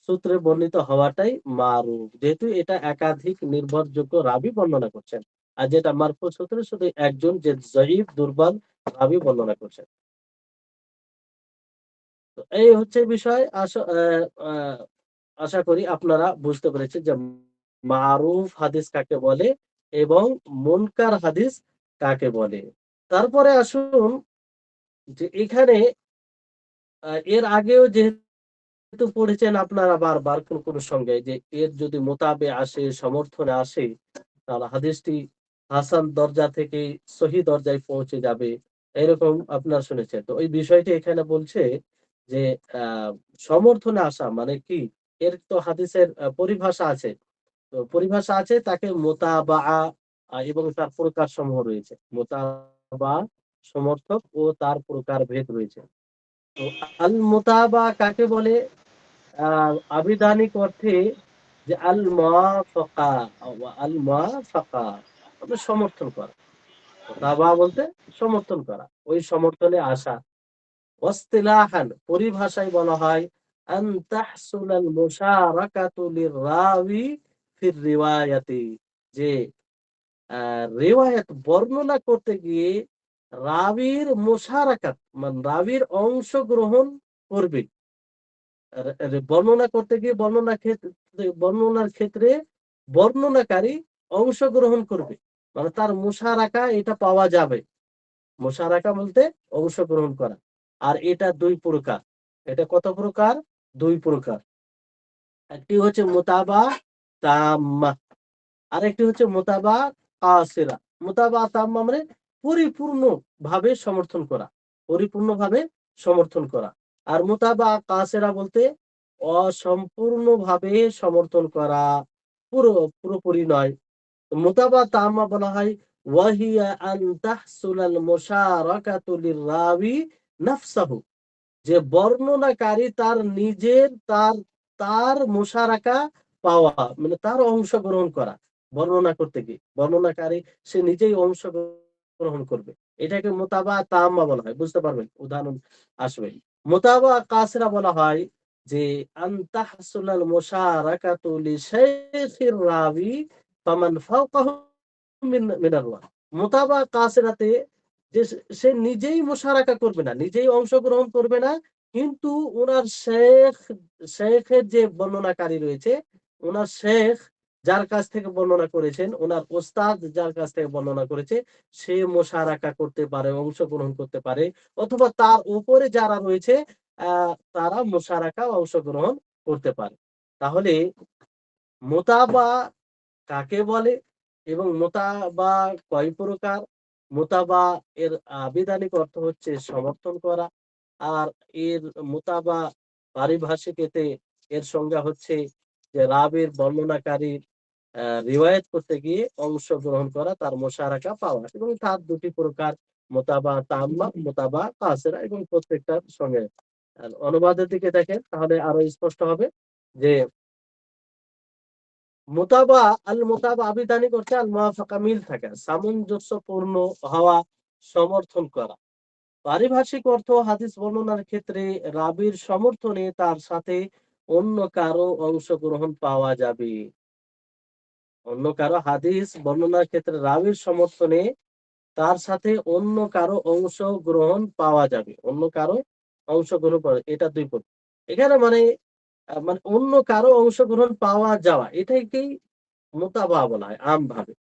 সূত্রে বর্ণিত হওয়াটাই মারুফ, যেহেতু এটা একাধিক নির্ভরযোগ্য রাবী বর্ণনা করছেন। আর যেটা মারফু সূত্রে শুধু একজন, যে জয়ীফ দুর্বল রাবী বর্ণনা করছেন। তো এই হচ্ছে বিষয়। আশা করি আপনারা বুঝতে পেরেছেন যে মারুফ হাদিস কাকে বলে এবং মুনকার হাদিস কাকে বলে। তারপরে আসুন যে এখানে এর আগেও যেহেতু পড়েছেন আপনারা বারবার কোন কোন সঙ্গে, যে এর যদি মোতাবে আসে, সমর্থনে আসে, তাহলে হাদিসটি হাসান দরজা থেকে সহি দরজায় পৌঁছে যাবে, এরকম আপনারা শুনেছেন। তো ওই বিষয়টি এখানে বলছে যে সমর্থনে আসা মানে কি, এর তো হাদিসের পরিভাষা আছে। তো পরিভাষা আছে, তাকে মোতাবাআ এবং তার প্রকার সমূহ রয়েছে। মোতাবাআ সমর্থক ও তার প্রকার ভেদ রয়েছে। তো আল মোতাবা কাকে বলে? আবিধানিক অর্থে যে আল মুওয়াফাকা, আল মুওয়াফাকা মানে সমর্থন করা। মোতাবা বলতে সমর্থন করা, ওই সমর্থনে আসা। ওয়াসতিলাহান পরিভাষায় বলা হয় আন তাহসুলাল মুশারাকাতু লিরাওয়ি ফির রিওয়ায়াতি, যে রিওয়ায়াত বর্ণনা করতে গিয়ে রাবীর মুশারাকাত মানে রাবীর অংশগ্রহণ করবে। বর্ণনা করতে গিয়ে বর্ণনার ক্ষেত্রে বর্ণনাকারী অংশগ্রহণ করবে, মানে তার মুশারাকা এটা পাওয়া যাবে। মুশারাকা বলতে অংশগ্রহণ করা। আর এটা দুই প্রকার। এটা কত প্রকার? দুই প্রকার। একটি হচ্ছে মুতাবা তাম্মা, আরেকটি হচ্ছে মুতাবা কাসিরা। মুতাবা তাম্মা মানে পরিপূর্ণ ভাবে সমর্থন করা, পরিপূর্ণভাবে সমর্থন করা। আর মুতাবা কাসিরা বলতে অসম্পূর্ণভাবে সমর্থন করা, পুরোপুরি নয়। মুতাবা তাম্মা বলা হয় ওয়াহিয়া আন তাহসুলাল মুশারাকাতু লিরাওয়ি নাফসাহু, যে বর্ণনাকারী তার নিজের তার মুশারাকা পাওয়া, মানে তার অংশগ্রহণ করা। বর্ণনা করতে গিয়ে বর্ণনাকারী সে নিজেই অংশগ্রহণ করবে, এটাকে মুতাবা তাম্মা বলা হয়। বুঝতে পারবেন, উদাহরণ আসবে। মুতাবা কাসরা বলা হয় যে আন তাহসুলাল মুশারাকাতু লিশাইখির রাবি ফামান ফাওকাহু মিনার রাওয়া। মুতাবা কাসরাতে যে সে নিজেই মুশারাকা করবে না, নিজেই অংশগ্রহণ করবে না, কিন্তু উনার শেখের যে বর্ণনাকারী রয়েছে, উনার শেখ যার কাছ থেকে বর্ণনা করেছেন, উনার ওস্তাদ যার কাছ থেকে বর্ণনা করেছে, সে মুশারাকা করতে পারে, অংশগ্রহণ করতে পারে, অথবা তার উপরে যারা রয়েছে তারা মুশারাকা অংশগ্রহণ করতে পারে। তাহলে মুতাবা কাকে বলে এবং মোতাবা কয় প্রকার? মোতাবা এর আবিধানিক অর্থ হচ্ছে সমর্থন করা। আর এর মোতাবা পারিভাষিক এতে এর সংজ্ঞা হচ্ছে যে রাবীর বর্ণনাকারীর রিওয়ায়াত করতে গিয়ে অংশগ্রহণ করা, তার মুশারাকা পাওয়া। এবং তার দুটি প্রকার, মোতাবা তাম্মা, মোতাবা কাসিরা, এবং প্রত্যেকটার সঙ্গে অনুবাদের দিকে দেখেন তাহলে আরো স্পষ্ট হবে যে মোতাবা আবিধানিক অর্থে আল মুওয়াফাকা, মিল থাকা, সামঞ্জস্যপূর্ণ হওয়া, সমর্থন করা। পারিভাষিক অর্থ হাদিস বর্ণনার ক্ষেত্রে রাবীর সমর্থনে তার সাথে অন্য কারো অংশগ্রহণ পাওয়া যাবে। অন্য কারো হাদিস বর্ণনার ক্ষেত্রে রাবীর সমর্থনে তার সাথে অন্য কারো অংশগ্রহণ পাওয়া যাবে। অন্য কারো অংশগ্রহণ পাওয়া, এটা দুই পদ। এখানে মানে মানে অন্য কারো অংশগ্রহণ পাওয়া যাওয়া, এটাকেই মোতাবা বলা হয় আমভাবে।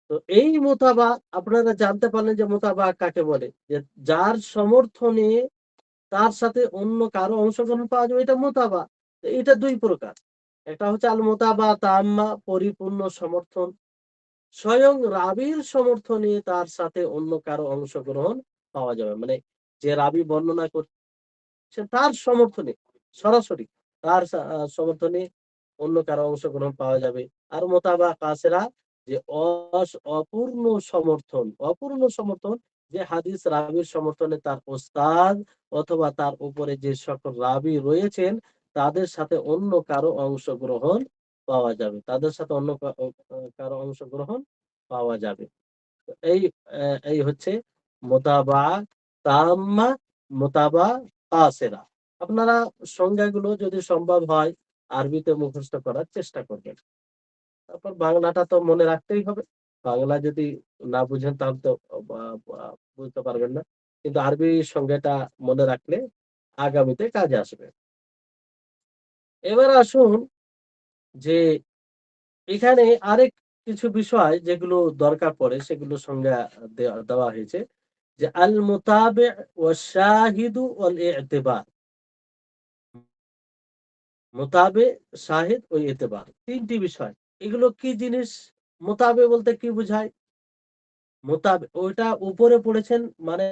তো এই মোতাবা আপনারা জানতে পারলেন যে মোতাবা কাকে বলে, যে যার সমর্থনে তার সাথে অন্য কারো অংশগ্রহণ পাওয়া যাবে, এটা মোতাবা। তো এটা দুই প্রকার। একটা হচ্ছে আল মোতাবা তাম্মা, পরিপূর্ণ সমর্থন, স্বয়ং রাবীর সমর্থনে তার সাথে অন্য কারো অংশগ্রহণ পাওয়া যাবে, মানে যে রাবী বর্ণনা করছে তার সমর্থনে সরাসরি তার সমর্থনে অন্য কারো অংশগ্রহণ পাওয়া যাবে। আর মোতাবা কাসেরা, যে অপূর্ণ সমর্থন, অপূর্ণ সমর্থন, যে হাদিস রাবীর সমর্থনে তার ওস্তাদ অথবা তার উপরে যে সকল রাবী রয়েছেন তাদের সাথে অন্য কারো অংশগ্রহণ পাওয়া যাবে, তাদের সাথে অন্য কারো অংশগ্রহণ পাওয়া যাবে। তো এই হচ্ছে মোতাবা তাম্মা, মোতাবা কাসেরা। আপনারা সংজ্ঞাগুলো যদি সম্ভব হয় আরবিতে মুখস্থ করার চেষ্টা করবেন। তারপর বাংলাটা তো মনে রাখতেই হবে। বাংলা যদি না বুঝেন তাহলে তো বুঝতে পারবেন না। কিন্তু আরবি সংজ্ঞাটা মনে রাখলে আগামীতে কাজে আসবে। এবার আসুন যে এখানে আরেক কিছু বিষয় যেগুলো দরকার পড়ে সেগুলো সংজ্ঞা দেওয়া হয়েছে, যে আল মুতাবে ওয়া শাহিদু ওয়াল ইতিবার। মোতাবে, শাহিদ ও এতেবার, তিনটি বিষয়। এগুলো কি জিনিস? মোতাবে বলতে কি বুঝায়? মোতাবে ওইটা উপরে পড়েছেন, মানে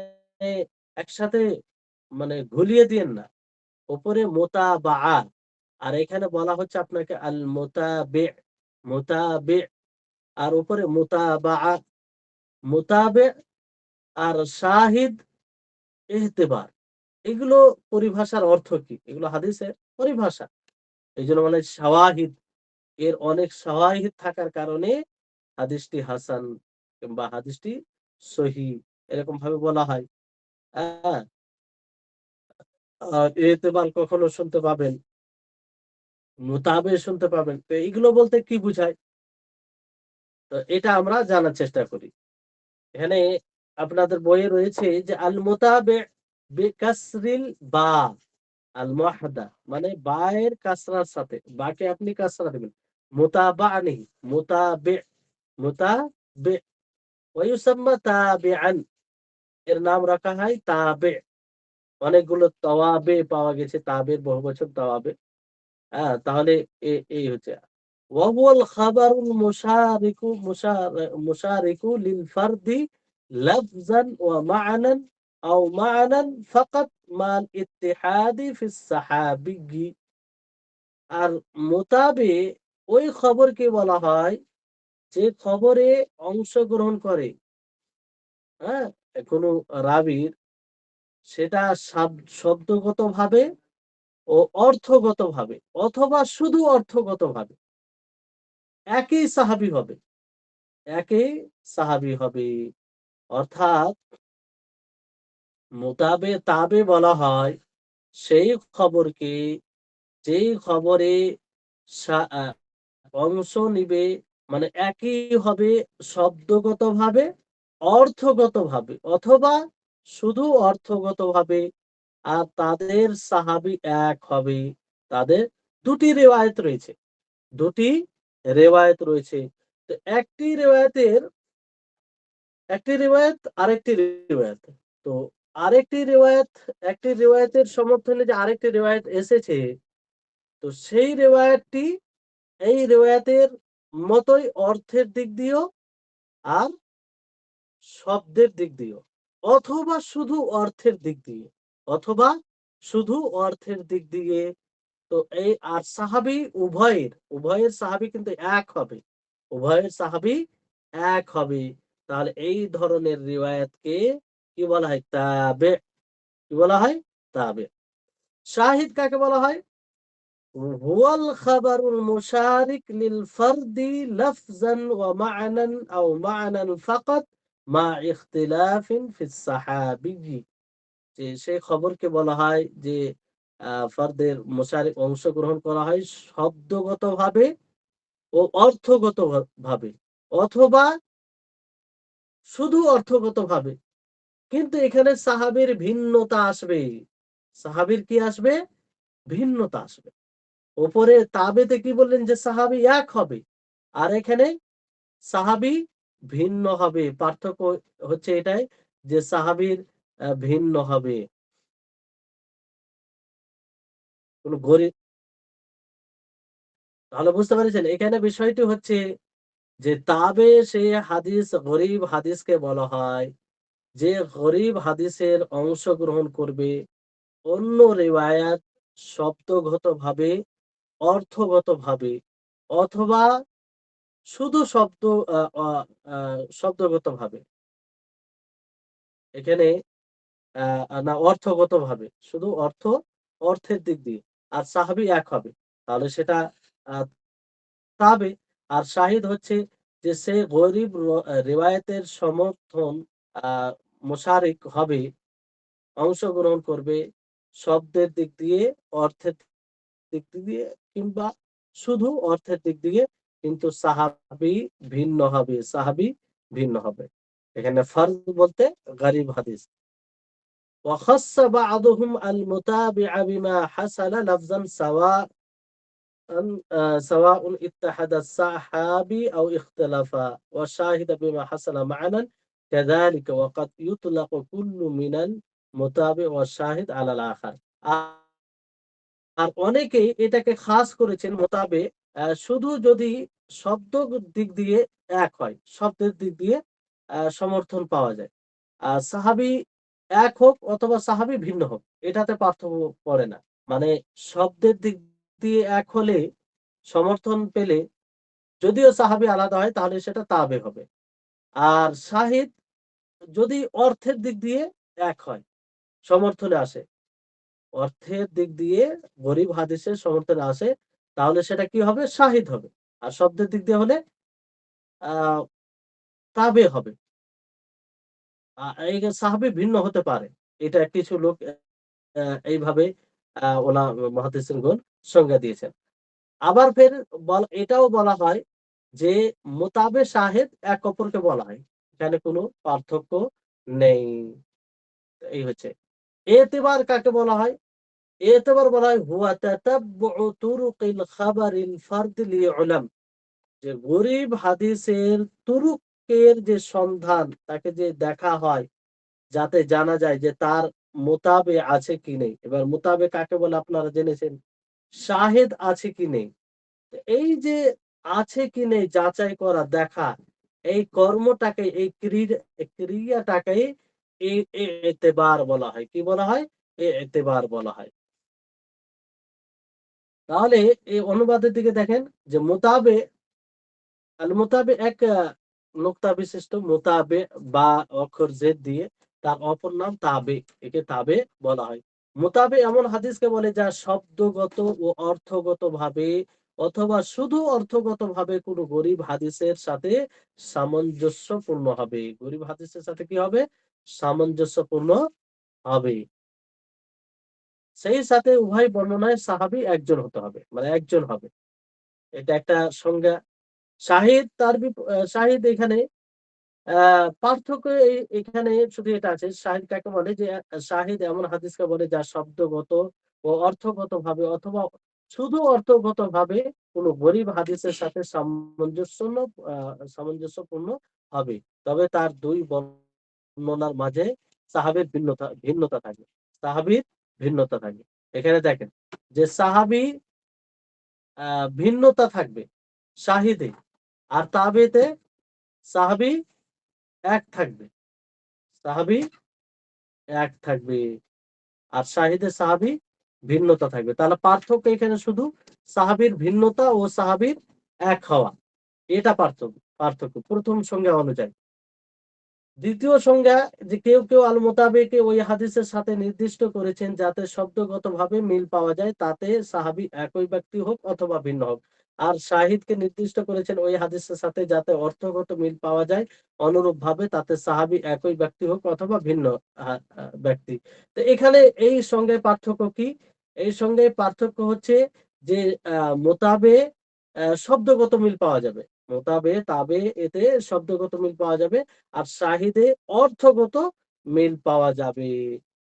একসাথে মানে ঘুলিয়ে দিয়েন না। উপরে মোতাবা, আর এখানে বলা হচ্ছে আপনাকে আল মোতাবে, মোতাবে, আর উপরে মোতাবা, মোতাবে আর শাহিদ, ইহতেবার। এগুলো পরিভাষার অর্থ কি? এগুলো হাদিসের পরিভাষা। এই জন্য বলে শাওয়াহিদ। এর অনেক শাওয়াহিদ থাকার কারণে হাদিসটি হাসান কিংবা হাদিসটি সহিহ এরকম ভাবে বলা হয়। হ্যাঁ, এতেবাল কখনো শুনতে পাবেন, মুতাবে শুনতে পাবেন। তো এইগুলো বলতে কি বুঝায়? তো এটা আমরা জানার চেষ্টা করি। এখানে আপনাদের বইয়ে রয়েছে যে আল মুতাবে বিকাসরিল বা, আল মুহাদা মানে বায়ের কাসরার সাথে, বাকে আপনি কাসরা দিবেন। মুতাবা নেই, মুতাবে, মুতাবে ওয়া ইউসাম্মা তাবিআন। এর নাম রাখা হয় তাবে। অনেকগুলো তাওয়াবে পাওয়া গেছে, তাবের বহুবচন তাওয়াবে। তাহলে এই হচ্ছে ওয়াহুয়াল খাবারুল মুশারিকু লিল ফারদি লাফজান ওয়া মা'নান আও মা'নান ফাকাত মাল ইত্তিহাদি ফিস সাহাবিয়্যি। আর মুতাবে ওই খবরকে বলা হয় যে খবরে অংশগ্রহণ করে, হ্যাঁ? কোনো রাবীর, সেটা শব্দগতভাবে ও অর্থগতভাবে অথবা শুধু অর্থগতভাবে একই সাহাবী হবে, একই সাহাবী হবে। অর্থাৎ তাবে বলা হয় সেই খবরকে, যেই খবরে সা আ অংশ নিবে, মানে একই হবে শব্দগতভাবে, অর্থগতভাবে অথবা শুধু অর্থগতভাবে। আর তাদের সাহাবী এক হবে। তাদের ২ টি রিওয়ায়াত রয়েছে। ২ টি রিওয়ায়াত রয়েছে। তো একটি রিওয়ায়াত আরেকটি রিওয়ায়াত। তো আরেকটি রিওয়ায়াত একটি রিওয়ায়াতের সমর্থনে যে আরেকটি রিওয়ায়াত এসেছে, তো সেই রিওয়ায়াতটি এই রিওয়ায়াতের মতোই অর্থের দিক দিয়েও আর শব্দের দিক দিয়েও, অথবা শুধু অর্থের দিক দিয়ে, অথবা শুধু অর্থের দিক দিয়ে। তো এই আর সাহাবী উভয়ের সাহাবী কিন্তু এক হবে। উভয়ের সাহাবী এক হবে। তাহলে এই ধরনের রিওয়ায়াতকে কি বলা হয়? তাবে। কি বলা হয়? তাবে। শাহিদ কাকে বলা হয়? হুয়াল খাবারুল মুশারিক লিল ফারদি লাফজান ওয়া মা'নান আও মা'নান ফাকাত মা ইখতিলাফিন ফিস সাহাবিয়্যি। যে সেই খবরকে বলা হয় যে ফারদের মুশারিক অংশগ্রহণ করা হয় শব্দগতভাবে ও ভাবে, অথবা শুধু অর্থগতভাবে। কিন্তু এখানে সাহাবীর ভিন্নতা আসবে। সাহাবীর কি আসবে? ভিন্নতা আসবে। উপরে তাবেতে কি বললেন যে সাহাবী এক হবে। আর এখানে সাহাবী ভিন্ন হবে। পার্থক্য হচ্ছে এটাই যে সাহাবীর ভিন্ন হবে। কোন গরীব, তাহলে বুঝতে পেরেছেন? এখানে বিষয়টি হচ্ছে যে তাবে সে হাদিস, গরীব হাদিসকে বলা হয় যে গরীব হাদিসের অংশগ্রহণ করবে অন্য রিওয়ায়াত শব্দগতভাবে, অর্থগতভাবে অথবা শুধু আ আ আ শব্দগতভাবে। এখানে না অর্থগতভাবে। শুধু অর্থের দিক দিয়ে। আর সাহাবী এক হবে। তাহলে সেটা আ তাবে। আর শাহিদ হচ্ছে যে সে গরীব রিওয়ায়াতের সমর্থন আ মুশারিক হবে, অংশগ্রহণ করবে শব্দের দিক দিয়ে, অর্থের দিক দিয়ে কিংবা শুধু অর্থের দিক দিয়ে, কিন্তু সাহাবী ভিন্ন হবে। এখানে ফারদ বলতে গরীব হাদিস। وخص بعضهم المتابع بما حصل لفظا سواء اتحد الصحابي أو اختلفا والشاهد بما حصل معنا كذلك وقد يطلق كل من المتابع والشاهد على الآخر. আর অনেকেই এটাকে খাস করেছেন মোতাবে শুধু যদি শব্দ দিক দিয়ে এক হয়, শব্দের দিক দিয়ে সমর্থন পাওয়া যায়। সাহাবী এক হোক অথবা সাহাবী ভিন্ন হোক, এটাতে পার্থক্য পড়ে না। মানে শব্দের দিক দিয়ে এক হলে, সমর্থন পেলে, যদিও সাহাবী আলাদা হয় তাহলে সেটা তাবে হবে। আর শাহিদ যদি অর্থের দিক দিয়ে এক হয়, সমর্থনে আসে, অর্থের দিক দিয়ে গরীব হাদিসের সমর্থনে আসে, তাহলে সেটা কি হবে? শাহিদ হবে। আর শব্দের দিক দিয়ে হলে আ তাবে হবে। এই সাহাবী ভিন্ন হতে পারে। এটা কিছু লোক এইভাবে মুহাদ্দিসিনগণ সংজ্ঞা দিয়েছেন। আবার ফের এটাও বলা হয় যে মোতাবে শাহেদ এক অপরকে বলা হয়। এখানে কোনো পার্থক্য নেই। এই হচ্ছে। এতেবার কাকে বলা হয়? এতেবার বলা হয় হুয়া তাতাব্বুউ তুরুকিল খাবারিল ফারদ লিউলাম। যে গরীব হাদিসের তুরুকের যে সন্ধান, তাকে যে দেখা হয়, যাতে জানা যায় যে তার মোতাবে আছে কি নেই। এবার মোতাবে কাকে বলে আপনারা জেনেছেন? শাহেদ আছে কি নেই। তো এই যে আছে কি নেই যাচাই করা, দেখা, এই কর্মটাকে, এই ক্রিয়াটাকে এতেবার বলা হয়। কি বলা হয়? এতেবার বলা হয়। তাহলে এই অনুবাদের দিকে দেখেন যে মোতাবে, আল মোতাবে এক নোক্তা বিশিষ্ট, মোতাবে বা অক্ষর জেদ দিয়ে তার অপর নাম তাবে। একে তাবে বলা হয়। মোতাবে এমন হাদিসকে বলে যা শব্দগত ও অর্থগতভাবে অথবা শুধু অর্থগতভাবে কোনো গরীব হাদিসের সাথে সামঞ্জস্যপূর্ণ হবে। গরীব হাদিসের সাথে কি হবে? সামঞ্জস্যপূর্ণ হবে। সেই সাথে উভয় বর্ণনায় সাহাবী একজন হতে হবে। মানে একজন হবে। এটা একটা সংজ্ঞা। শাহিদ তার শাহিদ এখানে আ পার্থক্য এখানে শুধু এটা আছে। শাহিদ কাকে বলে? যে শাহিদ এমন হাদিসকে বলে যা শব্দগত ও অর্থগতভাবে অথবা শুধু অর্থগতভাবে কোন গরীব হাদিসের সাথে আ সামঞ্জস্যপূর্ণ হবে। তবে তার ২ বর্ণনার মাঝে সাহাবীর ভিন্নতা থাকবে। সাহাবীর ভিন্নতা থাকবে। এখানে দেখেন যে আ ভিন্নতা থাকবে শাহিদে। আর তাবেতে সাহাবী এক থাকবে। সাহাবী এক থাকবে। আর শাহিদে সাহাবী ভিন্নতা থাকবে। তাহলে পার্থক্য এখানে শুধু সাহাবীর ভিন্নতা ও সাহাবীর এক হওয়া। এটা পার্থক্য ১ম সংজ্ঞা অনুযায়ী। ২য় সংজ্ঞা যে কেউ আল মোতাবেকে ওই হাদিসের সাথে নির্দিষ্ট করেছেন যাতে শব্দগতভাবে মিল পাওয়া যায় তাতে সাহাবী একই ব্যক্তি হোক অথবা ভিন্ন হোক। আর শাহিদকে নির্দিষ্ট করেছেন ওই হাদিসের সাথে যাতে অর্থগত মিল পাওয়া যায় অনুরূপভাবে তাতে সাহাবী একই ব্যক্তি হোক অথবা ভিন্ন আ আ ব্যক্তি। তো এখানে এই সংজ্ঞায় পার্থক্য কি? এই সংজ্ঞায় পার্থক্য হচ্ছে যে মোতাবে শব্দগত মিল পাওয়া যাবে। মোতাবে, তাবে এতে শব্দগত মিল পাওয়া যাবে। আর শাহিদে অর্থগত মিল পাওয়া যাবে।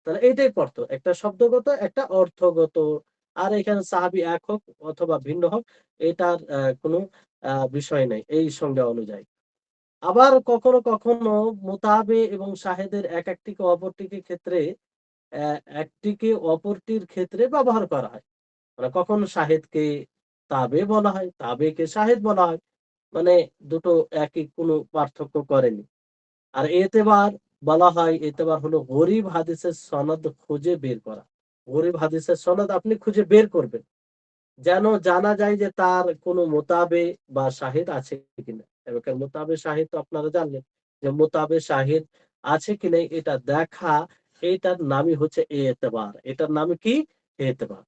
তাহলে এইটাই একটা শব্দগত, একটা অর্থগত। আর এখানে সাহাবী এক হোক অথবা ভিন্ন হোক, এটার কোনো বিষয় নাই এই সংজ্ঞা অনুযায়ী। আবার কখনো মোতাবে এবং শাহেদের একটিকে অপরটিকে ক্ষেত্রে একটিকে অপরটির ক্ষেত্রে ব্যবহার করা হয়। মানে কখনো শাহেদকে তাবে বলা হয়, তাবেকে শাহেদ বলা হয়। মানে দুটো একই কোনো পার্থক্য করেনি। আর এতেবার বলা হয়, এতেবার হলো গরীব হাদিসের সনদ খুঁজে বের করা। গরীব হাদিসের সনদ আপনি খুঁজে বের করবেন। যেন জানা যায় যে তার কোনো মোতাবে বা শাহিদ আছে কিনা। এবার মোতাবে শাহিদ তো আপনারা জানলেন যে মোতাবে শাহিদ আছে কিনা এটা দেখা, এটার নামই হচ্ছে এতেবার। এটার নাম কি? এতেবার।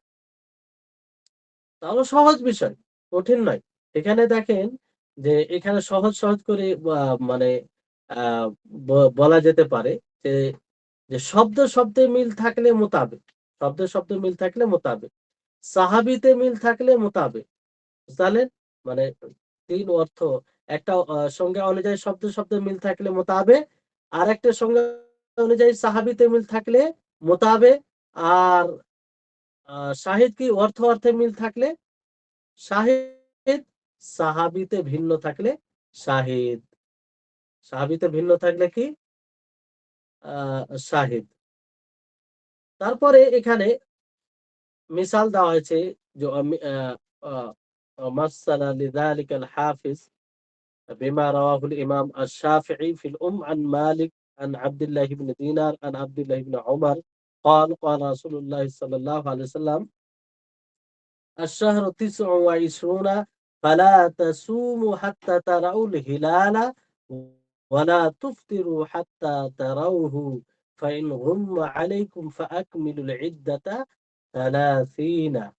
তাহলে সহজ বিষয়, কঠিন নয়। এখানে দেখেন যে এখানে সহজ করে মানে আ ব বলা যেতে পারে যে, শব্দে মিল থাকলে মোতাবেক, শব্দে মিল থাকলে মোতাবেক। সাহাবীতে মিল থাকলে মোতাবেক। বুঝতে মানে ৩ অর্থ। একটা সংজ্ঞা অনুযায়ী শব্দে মিল থাকলে মোতাবেক, আরেকটা সংজ্ঞা অনুযায়ী সাহাবীতে মিল থাকলে মোতাবেক, আর শাহিদ কি অর্থে মিল থাকলে শাহিদ, সাহাবীতে ভিন্ন থাকলে শাহিদ। সাহাবীতে ভিন্ন থাকলে কি? আ শাহিদ। তারপরে এখানে মিসাল দেওয়া হয়েছে যে আমি আ মাসালা লিযালিকা আল-হাফিজ বিমা রাওয়াহু al-ইমাম আশ-শাফিঈ ফিল আন মালিক আন আব্দুল্লাহ ইবনে দিনার আন আব্দুল্লাহ ইবনে উমর قال قال رسول الله صلى الله عليه وسلم الشهر 29 فلا تصوموا حتى تروا الهلال ولا تفطروا حتى تروه فإن غم عليكم فأكملوا العدة 30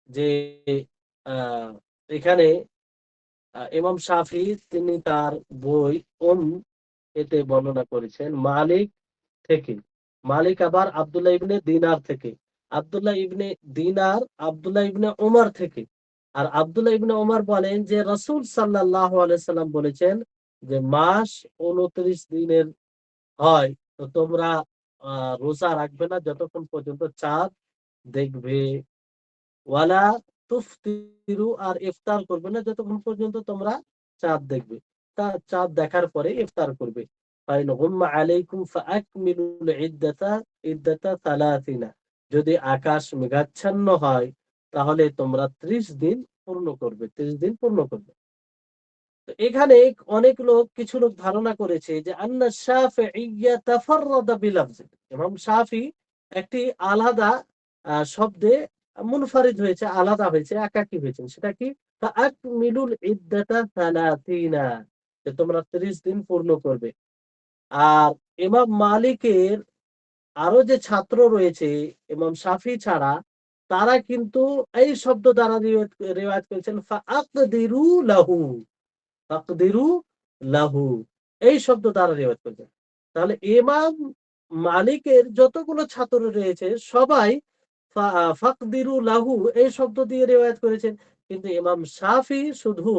যে আ এখানে ইমাম শাফি তিনি তার বই এতে বর্ণনা করেছেন মালিক থেকে। মালিক আবার আব্দুল্লাহ ইবনে দিনার থেকে। আব্দুল্লাহ ইবনে দিনার আব্দুল্লাহ ইবনে ওমর থেকে। আর আব্দুল্লাহ ইবনে ওমর বলেন যে রাসূল সাল্লাল্লাহু আলাইহি সাল্লাম বলেছেন যে মাস ২৯ দিনের হয় তো তোমরা আ রোজা রাখবে না যতক্ষণ পর্যন্ত চাঁদ দেখবে। ওয়ালা তুফতিরু আর ইফতার করবে না যতক্ষণ পর্যন্ত তোমরা চাঁদ দেখবে। চাঁদ দেখার পরে ইফতার করবে। ফাইন গুম্মা আলাইকুম ফাআকমিলুল ইদ্দাতা 30। যদি আকাশ মেঘাচ্ছন্ন হয় তাহলে তোমরা 30 দিন পূর্ণ করবে, 30 দিন পূর্ণ করবে। তো এখানে অনেক লোক, কিছু লোক ধারণা করেছে যে আন্না শাফিঈয়্যা তাফাররাদা বিলাফজি, ইমাম শাফি একটি আলাদা শব্দে মুনফারিদ হয়েছে, আলাদা হয়েছে, একাকী হয়েছেন। সেটা কি? ফাআকমিলুল ইদ্দাতা 30, যে তোমরা 30 দিন পূর্ণ করবে। আর ইমাম মালিকের আরো যে ছাত্র রয়েছে ইমাম শাফি ছাড়া, তারা কিন্তু এই শব্দ দ্বারা রিওয়ায়াত করেছেন ফাআকদিরু লাহু, ফাকদিরু লাহু, এই শব্দ দ্বারা রিওয়ায়াত করেছেন। তাহলে ইমাম মালিকের যতগুলো ছাত্র রয়েছে সবাই ফাকদিরু লাহু এই শব্দ দিয়ে রিওয়ায়াত করেছেন। কিন্তু ইমাম শাফি শুধু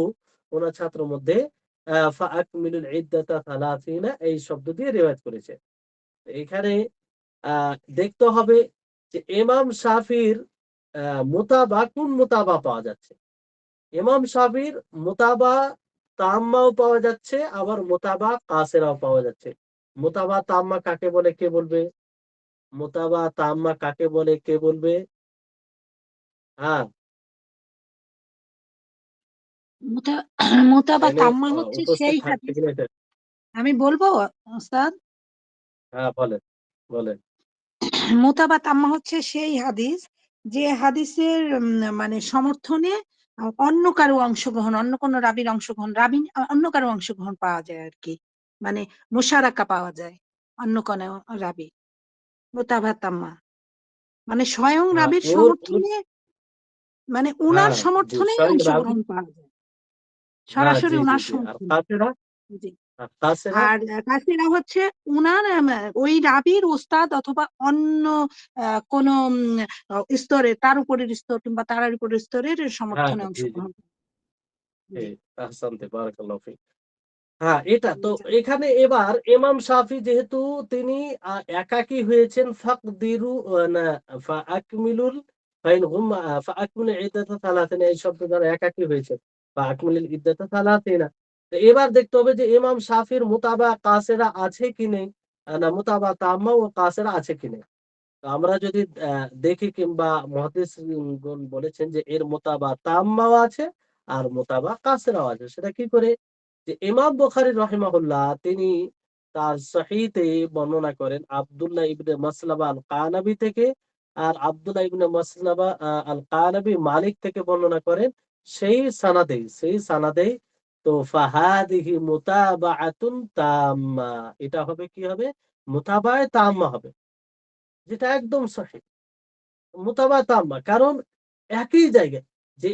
ওনার ছাত্রের মধ্যে ফাআকমিলুল ইদ্দাতা 30 এই শব্দ দিয়ে রিওয়ায়াত করেছে। এখানে দেখতে হবে যে ইমাম শাফির মুতাবা, কোন মুতাবা পাওয়া যাচ্ছে। ইমাম শাফির মুতাবা তাম্মাও পাওয়া যাচ্ছে, আবার মুতাবা কাসেরাও পাওয়া যাচ্ছে। মুতাবা তাম্মা কাকে বলে কে বলবে? মুতাবা তাম্মা কাকে বলে কে বলবে? হ্যাঁ, মুতাবা লাইনে তাম্মা হচ্ছে উপস্থিত সেই থাকছে হাদিস। কিনা এটা। আমি বলবো ওস্তাদ, হ্যাঁ, বলেন বলেন। মুতাবা তাম্মা হচ্ছে সেই হাদিস যে হাদিসের মানে সমর্থনে অন্য কারো অংশগ্রহণ, অন্য কোনো রাবির অংশগ্রহণ, অন্য কারো অংশগ্রহণ পাওয়া যায় আর কি, মানে মুশারাকা পাওয়া যায় অন্য কোনো রাবি। মুতাবা তাম্মা মানে স্বয়ং হ্যাঁ, রাবির ওর সমর্থনে, মানে উনার হ্যাঁ, জি, সমর্থনেই স্বয়ং রাবি। অংশগ্রহণ পাওয়া যায়, হ্যাঁ, সরাসরি জি জি উনার জি। আর সমর্থনে। কাসেরা, জি। কাসেরা, আর কাসিরা হচ্ছে উনার ওই রাবির উস্তাদ অথবা অন্য কোন স্তরে, তার উপরের স্তর কিংবা তার উপরের স্তরের হ্যাঁ, সমর্থনে জি জি। অংশগ্রহণ করে। জি। আহসানতে, বারাকাল্লাহু ফিক। হ্যাঁ, এটা তো জি। এখানে এবার ইমাম শাফি যেহেতু তিনি একাকী হয়েছেন, ফাকদিরু না ফাআকমিলুল ফাইন হুম ফাআকমিলুল ইদ্দাতা 30 এই শব্দ দ্বারা একাকী হয়েছে। ফাআকমিলুল ইদ্দাতা 30। তো এবার দেখতে হবে যে ইমাম শাফির মুতাবা কাসেরা আছে কি নেই, না মুতাবা তাম্মা ও কাসেরা আছে কি নেই। তো আমরা যদি দেখি, কিংবা মুহাদ্দিসগণ বলেছেন যে এর মুতাবা তাম্মাও আছে আর মুতাবা কাসেরাও আছে। সেটা কি করে? যে ইমাম বুখারী রাহিমাহুল্লাহ তিনি তার সহিতে বর্ণনা করেন আব্দুল্লাহ ইবনে মাসলামা আল কানাবি থেকে, আর আব্দুল্লাহ ইবনে মাসলামা আল কানাবি মালিক থেকে বর্ণনা করেন সেই সানাদেই। তো ফাহাদিহি মুতাবাআতুন তাম্মা, এটা হবে কি হবে? মুতাবায়ে তাম্মা হবে, যেটা একদম সঠিক। মুতাবা তাম্মা, কারণ একই জায়গায় যে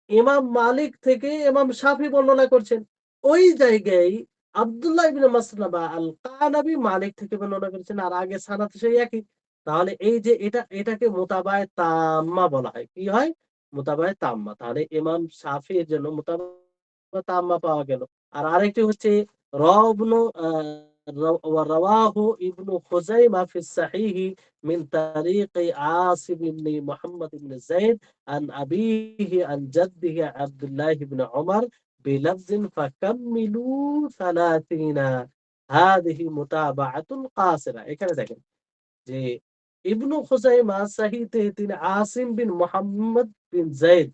ইমাম মালিক থেকে ইমাম শাফি বর্ণনা করছেন, ওই জায়গায় আব্দুল্লাহ ইবনে মাসলামা আল কানাবি মালিক থেকে বর্ণনা করেছেন, আর আগে সানাত সেই একই। তাহলে এই যে এটাকে মুতাবায়ে তাম্মা বলা হয়। কি হয়? মুতাবায়ে তাম্মা। তাহলে ইমাম শাফির জন্য মুতাবা তাম্মা পাওয়া গেল। আর আরেকটি হচ্ছে রাওয়াবনু রাওয়াহু ইবনু খুজাইমা ফি সাহিহি মিন তারিকি আসিম ইবনে মুহাম্মদ ইবনে যায়েদ আন আবিহি আন জাদ্দিহি আব্দুল্লাহ ইবনে উমর বিলফজিন ফাকাম্মিলু 30 হাদিহি মুতাবাআতুন কাসিরা। এখানে দেখেন যে ইবনু খুজাইমা সাহিতে তিনি আসিম বিন মুহাম্মদ বিন যায়েদ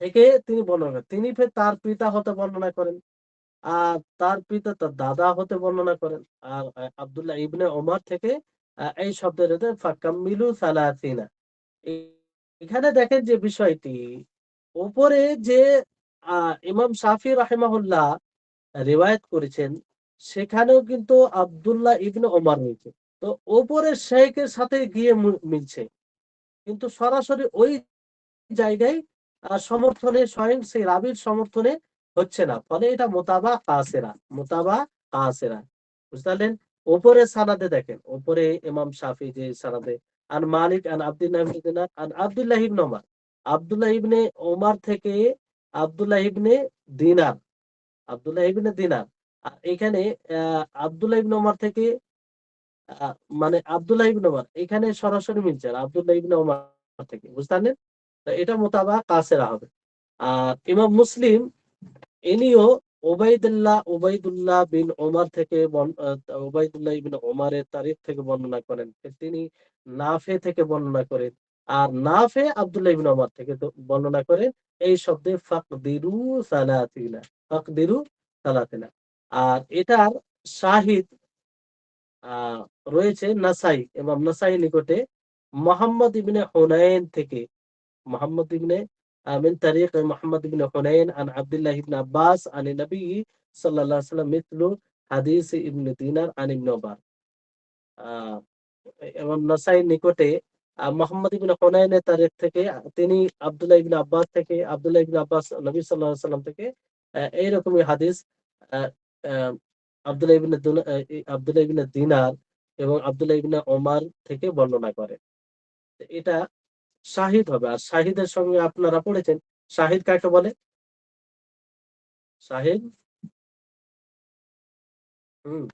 থেকে তিনি বর্ণনা করেন। তিনি ফের তার পিতা হতে বর্ণনা করেন। আর তার পিতা তার দাদা হতে বর্ণনা করেন। আর আব্দুল্লাহ ইবনে ওমর থেকে এই শব্দের অর্থ ফাকাম্মিলু সালাসিনা। এখানে দেখেন যে বিষয়টি, উপরে যে ইমাম শাফি রাহিমাহুল্লাহ রিওয়ায়াত করেছেন, সেখানেও কিন্তু আব্দুল্লাহ ইবনে ওমর রয়েছে। তো উপরের শেখের সাথে গিয়ে মিলছে। কিন্তু সরাসরি ওই জায়গায় সমর্থনে, স্বয়ং সেই রাবির সমর্থনে হচ্ছে না। ফলে এটা মুতাবা কাসেরা, মুতাবা কাসেরা। বুঝতে পারলেন? উপরে সানাদে দেখেন, উপরে ইমাম শাফি যে সানাদে আন মালিক আন আব্দুল্লাহ ইবনে দিনার আন আব্দুল্লাহ ইবনে ওমর, আব্দুল্লাহ ইবনে ওমর থেকে আব্দুল্লাহ ইবনে দিনার, আব্দুল্লাহ ইবনে দিনার। আর এখানে আব্দুল্লাহ ইবনে ওমর থেকে আ মানে আব্দুল্লাহ ইবনে ওমর এখানে সরাসরি মিলছে না, আব্দুল্লাহ ইবনে ওমর থেকে। বুঝতে পারলেন? তো এটা মুতাবা কাসেরা হবে। আর ইমাম মুসলিম ইনিও উবাইদুল্লাহ বিন ওমর থেকে উবাইদুল্লাহ ইবনে ওমরের তারিখ থেকে বর্ণনা করেন। তিনি নাফে থেকে বর্ণনা করেন। আর নাফে আব্দুল্লাহ ইবনে ওমর থেকে বর্ণনা করেন এই শব্দে ফাকদিরু সালাতিনা, ফাকদিরু সালাতিনা। আর এটার শাহিদ আহ রয়েছে নাসাই, এবং নাসাই নিকটে মোহাম্মদ ইবনে হুনাইন থেকে, মোহাম্মদ ইবনে من طريق محمد بن حنين عن عبد الله بن عباس عن النبي صلى الله عليه وسلم مثل حديث ابن دينار عن ابن عمر। আহ, এবং নাসাই নিকটে মোহাম্মদ ইবনে হুনাইনের তারিখ থেকে তিনি আব্দুল্লাহ ইবনে আব্বাস থেকে, আব্দুল্লাহ ইবনে আব্বাস নবী সাল্লাল্লাহু আলাইহি সাল্লাম থেকে এইরকমই হাদিস আহ, আহ, আব্দুল্লাহ ইবনে দিনার এবং আব্দুল্লাহ ইবনে ওমর থেকে বর্ণনা করে। এটা শাহিদ হবে। আর শাহিদের সঙ্গে আপনারা পড়েছেন, শাহিদ কাকে বলে? শাহিদ, হুম,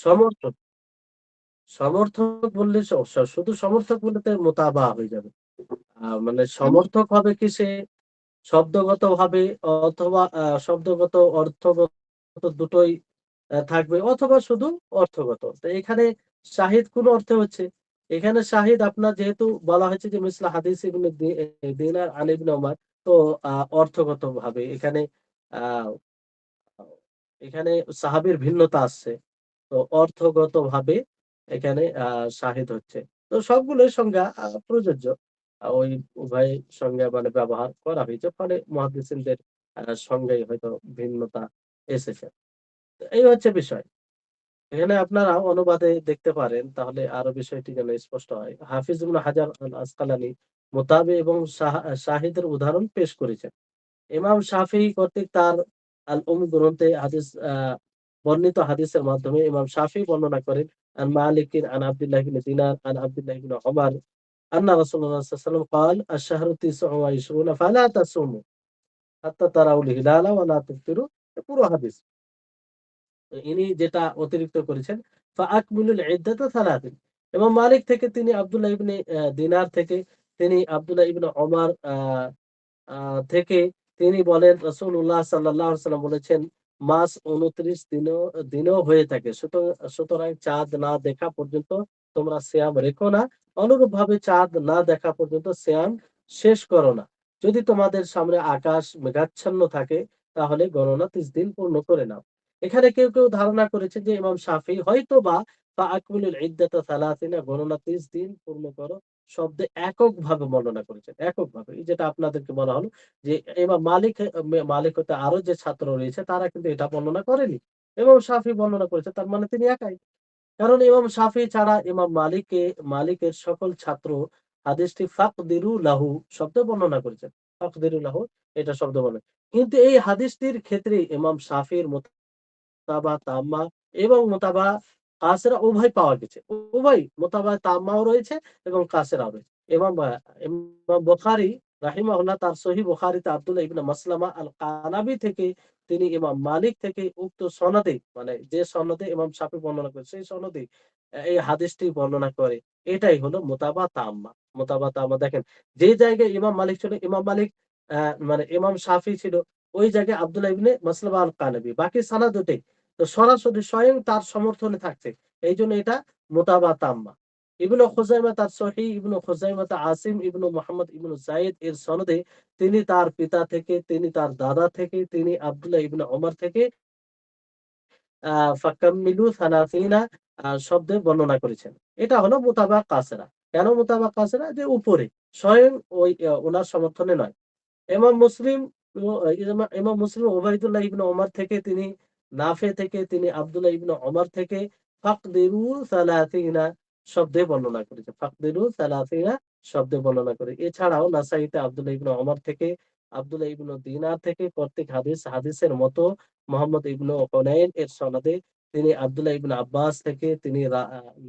সমর্থক। সমর্থক বললে শুধু সমর্থক বললে তো মোতাবা হয়ে যাবে। মানে আমি সমর্থক হবে কি সে শব্দগত ভাবে, অথবা শব্দগত অর্থগত দুটোই থাকবে, অথবা শুধু অর্থগত। তো এখানে শাহিদ কোন অর্থে হচ্ছে? এখানে শাহিদ আপনার যেহেতু বলা হয়েছে যে মিসলা হাদিস ইবনে দিনার আন ইবনে ওমর, তো অর্থগত ভাবে এখানে আহ এখানে সাহাবীর ভিন্নতা আসছে, তো অর্থগত ভাবে এখানে শাহিদ হচ্ছে। তো সবগুলোর সংজ্ঞা প্রযোজ্য, ওই উভয় সংজ্ঞা মানে ব্যবহার করা হয়েছে, ফলে মুহাদ্দিসিনদের সংজ্ঞায় হয়তো ভিন্নতা এসেছে। তো এই হচ্ছে বিষয়। এখানে আপনারা অনুবাদে দেখতে পারেন, তাহলে আরো বিষয়টি যেন স্পষ্ট হয়। হাফিজ ইবনে হাজার আল আসকালানি মুতাবে এবং শাহিদের উদাহরণ পেশ করেছেন। ইমাম শাফিঈ কর্তৃক তার আল গ্রন্থে হাদিস বর্ণিত হাদিসের মাধ্যমে ইমাম শাফিঈ বর্ণনা করেন আন মালিকিন আন আব্দুল্লাহ ইবনে দিনার আন আব্দুল্লাহ ইবনে ওমর আন্না রাসূলুল্লাহ সাল্লাল্লাহু আলাইহি ওয়াসাল্লাম قال الشهر 29 فلا تصوموا حتى تروا الهلال ولا تفطروا। পুরো হাদিস ইনি যেটা অতিরিক্ত করেছেন, ফাআকমিলুল ইদ্দাতা সালাতিন। এবং মালিক থেকে তিনি আব্দুল্লাহ ইবনে দিনার থেকে তিনি আব্দুল্লাহ ইবনে ওমর থেকে তিনি বলেন রাসূলুল্লাহ সাল্লাল্লাহু আলাইহি ওয়াসাল্লাম বলেছেন মাস 29 দিনও হয়ে থাকে। সুতরাং চাঁদ না দেখা পর্যন্ত তোমরা সিয়াম রেখো না। অনুরূপভাবে চাঁদ না দেখা পর্যন্ত সিয়াম শেষ করো না। যদি তোমাদের সামনে আকাশ মেঘাচ্ছন্ন থাকে তাহলে গণনা 30 দিন পূর্ণ করে নাও। এখানে কেউ ধারণা করেছে যে ইমাম শাফিঈ হয়তোবা ফাআকমিলুল ইদ্দাতা সালাসিনা, গণনা 30 দিন পূর্ণ করো শব্দে এককভাবে বর্ণনা করেছেন। এককভাবে। এই যেটা আপনাদেরকে বলা হলো যে ইমাম মালিক হতে আরো যে ছাত্র রয়েছে তারা কিন্তু এটা বর্ণনা করেনি। ইমাম শাফিঈ বর্ণনা করেছে, তার মানে তিনি একাই। কারণ ইমাম শাফিঈ ছাড়া ইমাম মালিকের সকল ছাত্র হাদিসটি ফাকদিরু লাহু শব্দে বর্ণনা করেছেন। ফাকদিরু লাহু এটা শব্দ বলে। কিন্তু এই হাদিসটির ক্ষেত্রে ইমাম শাফিঈর মোতাবা তাম্মা এবং মোতাবা কাসেরা উভয় পাওয়া গেছে। উভয় মোতাবা তাম্মাও রয়েছে এবং কাসেরাও রয়েছে। ইমাম বুখারী রাহিমাহুল্লাহ তার সহিহ বুখারীতে আব্দুল্লাহ ইবনে মাসলামা আল কানাবী থেকে তিনি ইমাম মালিক থেকে উক্ত সনদে, মানে যে সনদে ইমাম শাফিঈ বর্ণনা করে সেই সনদে এই হাদিসটি বর্ণনা করে। এটাই হলো মুতাবা তাম্মা। মুতাবা তাম্মা দেখেন, যে জায়গায় ইমাম মালিক ছিল, ইমাম মালিক মানে ইমাম শাফিঈ ছিল ওই জায়গায় আব্দুল্লাহ ইবনে মাসলামা আল কানাবী, বাকি সানাদ ওটাই। তো সরাসরি স্বয়ং তার সমর্থনে থাকছে। এইজন্য এটা মুতাবা তাম্মা। ইবনু খুজাইমা তার সহিহ ইবনু খুজাইমা আসিম ইবনু মুহাম্মদ ইবনু যায়েদ এর সনদে তিনি তার পিতা থেকে, তিনি তার দাদা থেকে, তিনি আব্দুল্লাহ ইবনে ওমর থেকে ফাকাম্মিলু সালাসিনা শব্দে বর্ণনা করেছেন। এটা হলো মুতাবা কাসেরা। কেন মুতাবা কাসেরা? যে উপরে স্বয়ং ওই উনার সমর্থনে নয়। ইমাম মুসলিম ইমাম মুসলিম উবাইদুল্লাহ ইবনে ওমর থেকে, তিনি নাফে থেকে, তিনি আব্দুল্লাহ ইবনে ওমর থেকে ফাকদিরু সালাসিনা শব্দে বর্ণনা করেছে। ফাকদিরু সালাসিনা শব্দে বর্ণনা করে। এছাড়াও নাসাইতে আব্দুল্লাহ ইবনে ওমর থেকে, আব্দুল্লাহ ইবনে দিনার থেকে প্রত্যেক হাদিসের মতো মুহাম্মদ ইবনে হুনাইন এর সনদে তিনি আব্দুল্লাহ ইবনে আব্বাস থেকে, তিনি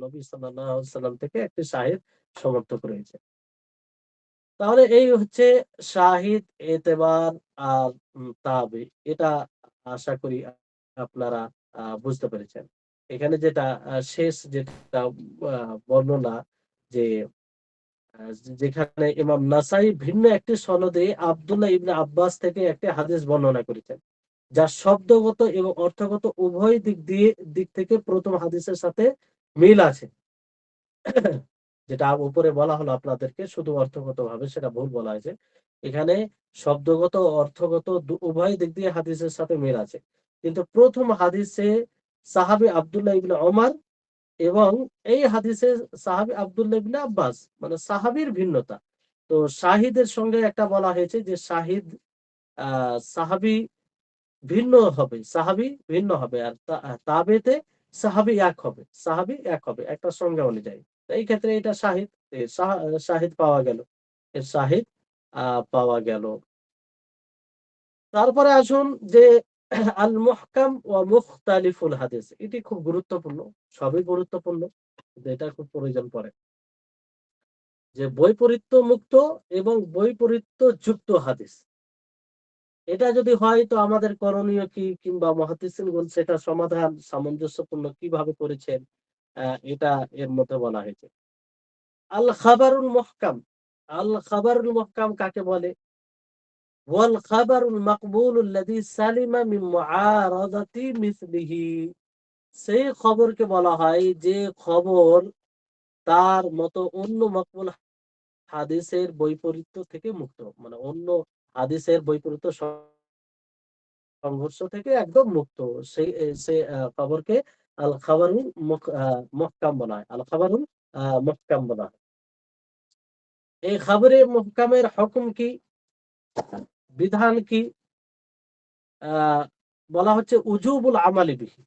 নবী সাল্লাল্লাহু আলাইহি ওয়াসাল্লাম থেকে একটি শাহিদ সমর্থক রয়েছে। তাহলে এই হচ্ছে শাহিদ, এতেবার আর তাবে। এটা আশা করি আপনারা বুঝতে পেরেছেন। এখানে যেটা শেষ যেটা বর্ণনা যে যেখানে ইমাম নাসাই ভিন্ন একটি সনদে আব্দুল্লাহ ইবনে আব্বাস থেকে একটি হাদিস বর্ণনা করেছেন, যা শব্দগত এবং অর্থগত উভয় দিক থেকে প্রথম হাদিসের সাথে মিল আছে। যেটা উপরে বলা হলো আপনাদেরকে, শুধু অর্থগত ভাবে সেটা ভুল বলা হয়েছে। এখানে শব্দগত ও অর্থগত উভয় দিক দিয়ে হাদিসের সাথে মিল আছে। কিন্তু প্রথম হাদিসে সাহাবী আব্দুল্লাহ ইবনে ওমর এবং এই হাদিসে সাহাবী আব্দুল্লাহ ইবনে আব্বাস, মানে সাহাবীর ভিন্নতা। তো শাহিদের সঙ্গে একটা বলা হয়েছে যে শাহিদ সাহাবী ভিন্ন হবে, সাহাবী ভিন্ন হবে, আর তাবেতে সাহাবী এক হবে, সাহাবী এক হবে একটা সংজ্ঞা অনুযায়ী। তো এই ক্ষেত্রে এটা শাহিদ, শাহিদ পাওয়া গেল, এর শাহিদ পাওয়া গেল। তারপরে আসুন যে আল মুহকাম ওয়া মুখতালিফুল হাদিস, এটি খুব গুরুত্বপূর্ণ, সবই গুরুত্বপূর্ণ, কিন্তু এটা খুব প্রয়োজন পড়ে যে বৈপরীত্য মুক্ত এবং বৈপরীত্য যুক্ত হাদিস। এটা যদি হয় তো আমাদের করণীয় কি, কিংবা মুহাদ্দিসিনগণ সেটা সমাধান সামঞ্জস্যপূর্ণ কিভাবে করেছেন, এটা এর মধ্যে বলা হয়েছে। আল খাবারুল মুহকাম, আল খাবারুল মুহকাম কাকে বলে? ওয়াল খাবারুল মাকবুল আল্লাযী সালিমা মিন মুআরাদাতি মিসলিহি, সেই খবরকে বলা হয় যে খবর তার মতো অন্য মকবুল হাদিসের বৈপরীত্য থেকে মুক্ত, মানে অন্য হাদিসের বৈপরীত্য সংঘর্ষ থেকে একদম মুক্ত। সেই সে খবরকে আল খাবারুল মুহকাম বলা হয়, আল খাবারুল মুহকাম বলা হয়। এই খবরে মুহকামের হুকুম কি, বিধান কি? আহ বলা হচ্ছে উজুবুল আমালি বিহি,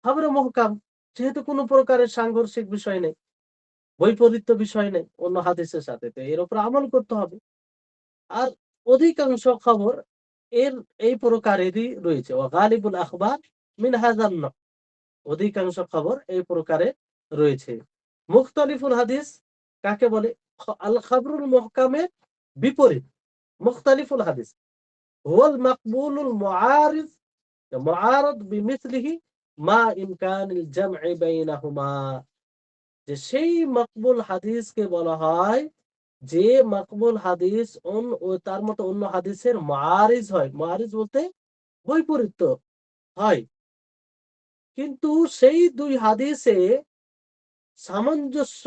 খবরে মুহকাম যেহেতু কোনো প্রকারের সাংঘর্ষিক বিষয় নেই, বৈপরীত্য বিষয় নেই অন্য হাদিসের সাথে, তো এর উপর আমল করতে হবে। আর অধিকাংশ খবর এর এই প্রকারেরই রয়েছে, ওয়া গালিবুল আখবার মিন হাযান নওዕ, অধিকাংশ খবর এই প্রকারে রয়েছে। মুখতালিফুল হাদিস কাকে বলে? আল খাবরুল মুহকামের বিপরীত মুখতালিফুল হাদিস, হুয়াল মাকবুলুল মুআরিজ, মুআরাদ বিমিসলিহি মা ইমকানিল জাম'i বাইনাহুমা, যে সেই মাকবুল হাদিসকে বলা হয় যে মাকবুল হাদিস ও তার মতো অন্য হাদিসের মুআরিজ হয়, মুআরিজ বলতে বৈপরীত্য হয়, কিন্তু সেই দুই হাদিসে সামঞ্জস্য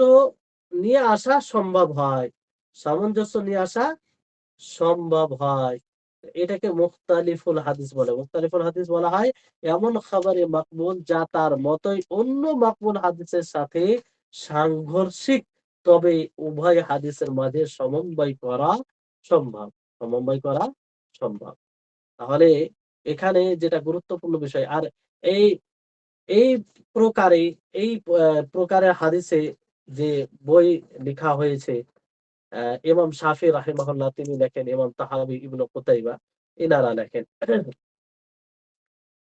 নিয়ে আসা সম্ভব হয়, সামঞ্জস্য নিয়ে আসা সম্ভব হয়। এটাকে মুখতালিফুল হাদিস বলে। মুখতালিফুল হাদিস বলা হয় এমন খাবারে মাকবুল যা তার মতোই অন্য মাকবুল হাদিসের সাথে সাংঘর্ষিক, তবে উভয় হাদিসের মাঝে সমন্বয় করা সম্ভব, সমন্বয় করা সম্ভব। তাহলে এখানে যেটা গুরুত্বপূর্ণ বিষয়, আর এই এই প্রকারে এই প্রকারের হাদিসে যে বই লেখা হয়েছে, ইমাম শাফি রাহিমাহুল্লাহ তিনি লেখেন, ইমাম তাহাবি, ইবনে কুতাইবা এনারা লেখেন।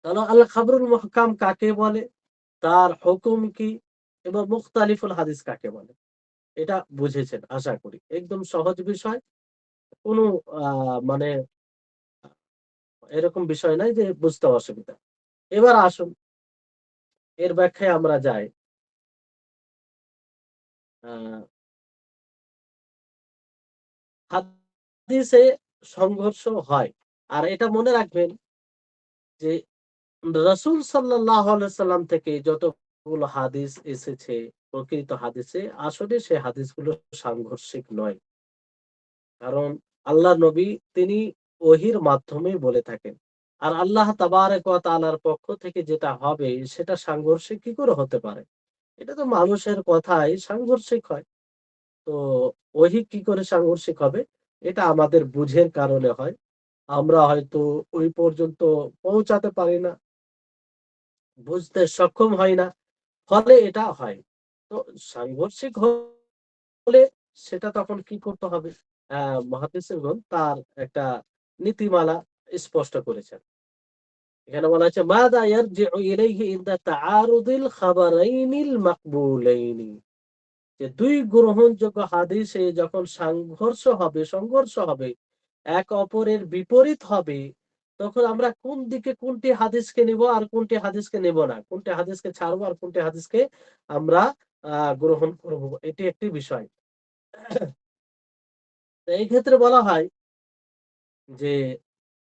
তাহলে আল খাবরুল মুহকাম কাকে বলে, তার হুকুম কি, এবং মুখতালিফুল হাদিস কাকে বলে, এটা বুঝেছেন আশা করি। একদম সহজ বিষয়, কোনো মানে এরকম বিষয় নাই যে বুঝতে অসুবিধা। এবার আসুন এর ব্যাখ্যায় আমরা যাই। আহ হাদিসে সংঘর্ষ হয়, আর এটা মনে রাখবেন যে রাসূল সাল্লাল্লাহু আলাইহি সাল্লাম থেকে যতগুলো হাদিস এসেছে, প্রকৃত হাদিসে আসলে সে হাদিসগুলো সাংঘর্ষিক নয়। কারণ আল্লাহ নবী তিনি ওহীর মাধ্যমে বলে থাকেন। আর আল্লাহ তাবারক ওয়া তাআলার পক্ষ থেকে যেটা হবে সেটা সাংঘর্ষিক কি করে হতে পারে? এটা তো মানুষের কথাই সাংঘর্ষিক হয়। তো ওহী কি করে সাংঘর্ষিক হবে? এটা আমাদের বুঝের কারণে হয়। আমরা হয়তো ওই পর্যন্ত পৌঁছাতে পারি না, বুঝতে সক্ষম হই না। ফলে এটা হয়। তো সাংঘর্ষিক হলে সেটা তখন কি করতে হবে? মুহাদ্দিসিনগণ তার একটা নীতিমালা স্পষ্ট করেছেন। এখানে বলা হচ্ছে মাযা ইয়ারজি'ু ইলাইহি ইনদা তাআরুদিল খাবারাইনিল মাকবুলাইনি, যে দুই গ্রহণযোগ্য হাদিসে যখন সংঘর্ষ হবে, এক অপরের বিপরীত হবে, তখন আমরা কোন দিকে কোনটি হাদিসকে নিব আর কোনটি হাদিসকে নেব না, কোনটি হাদিসকে ছাড়বো আর কোনটি হাদিসকে আমরা গ্রহণ করব, এটি একটি বিষয়। এই ক্ষেত্রে বলা হয় যে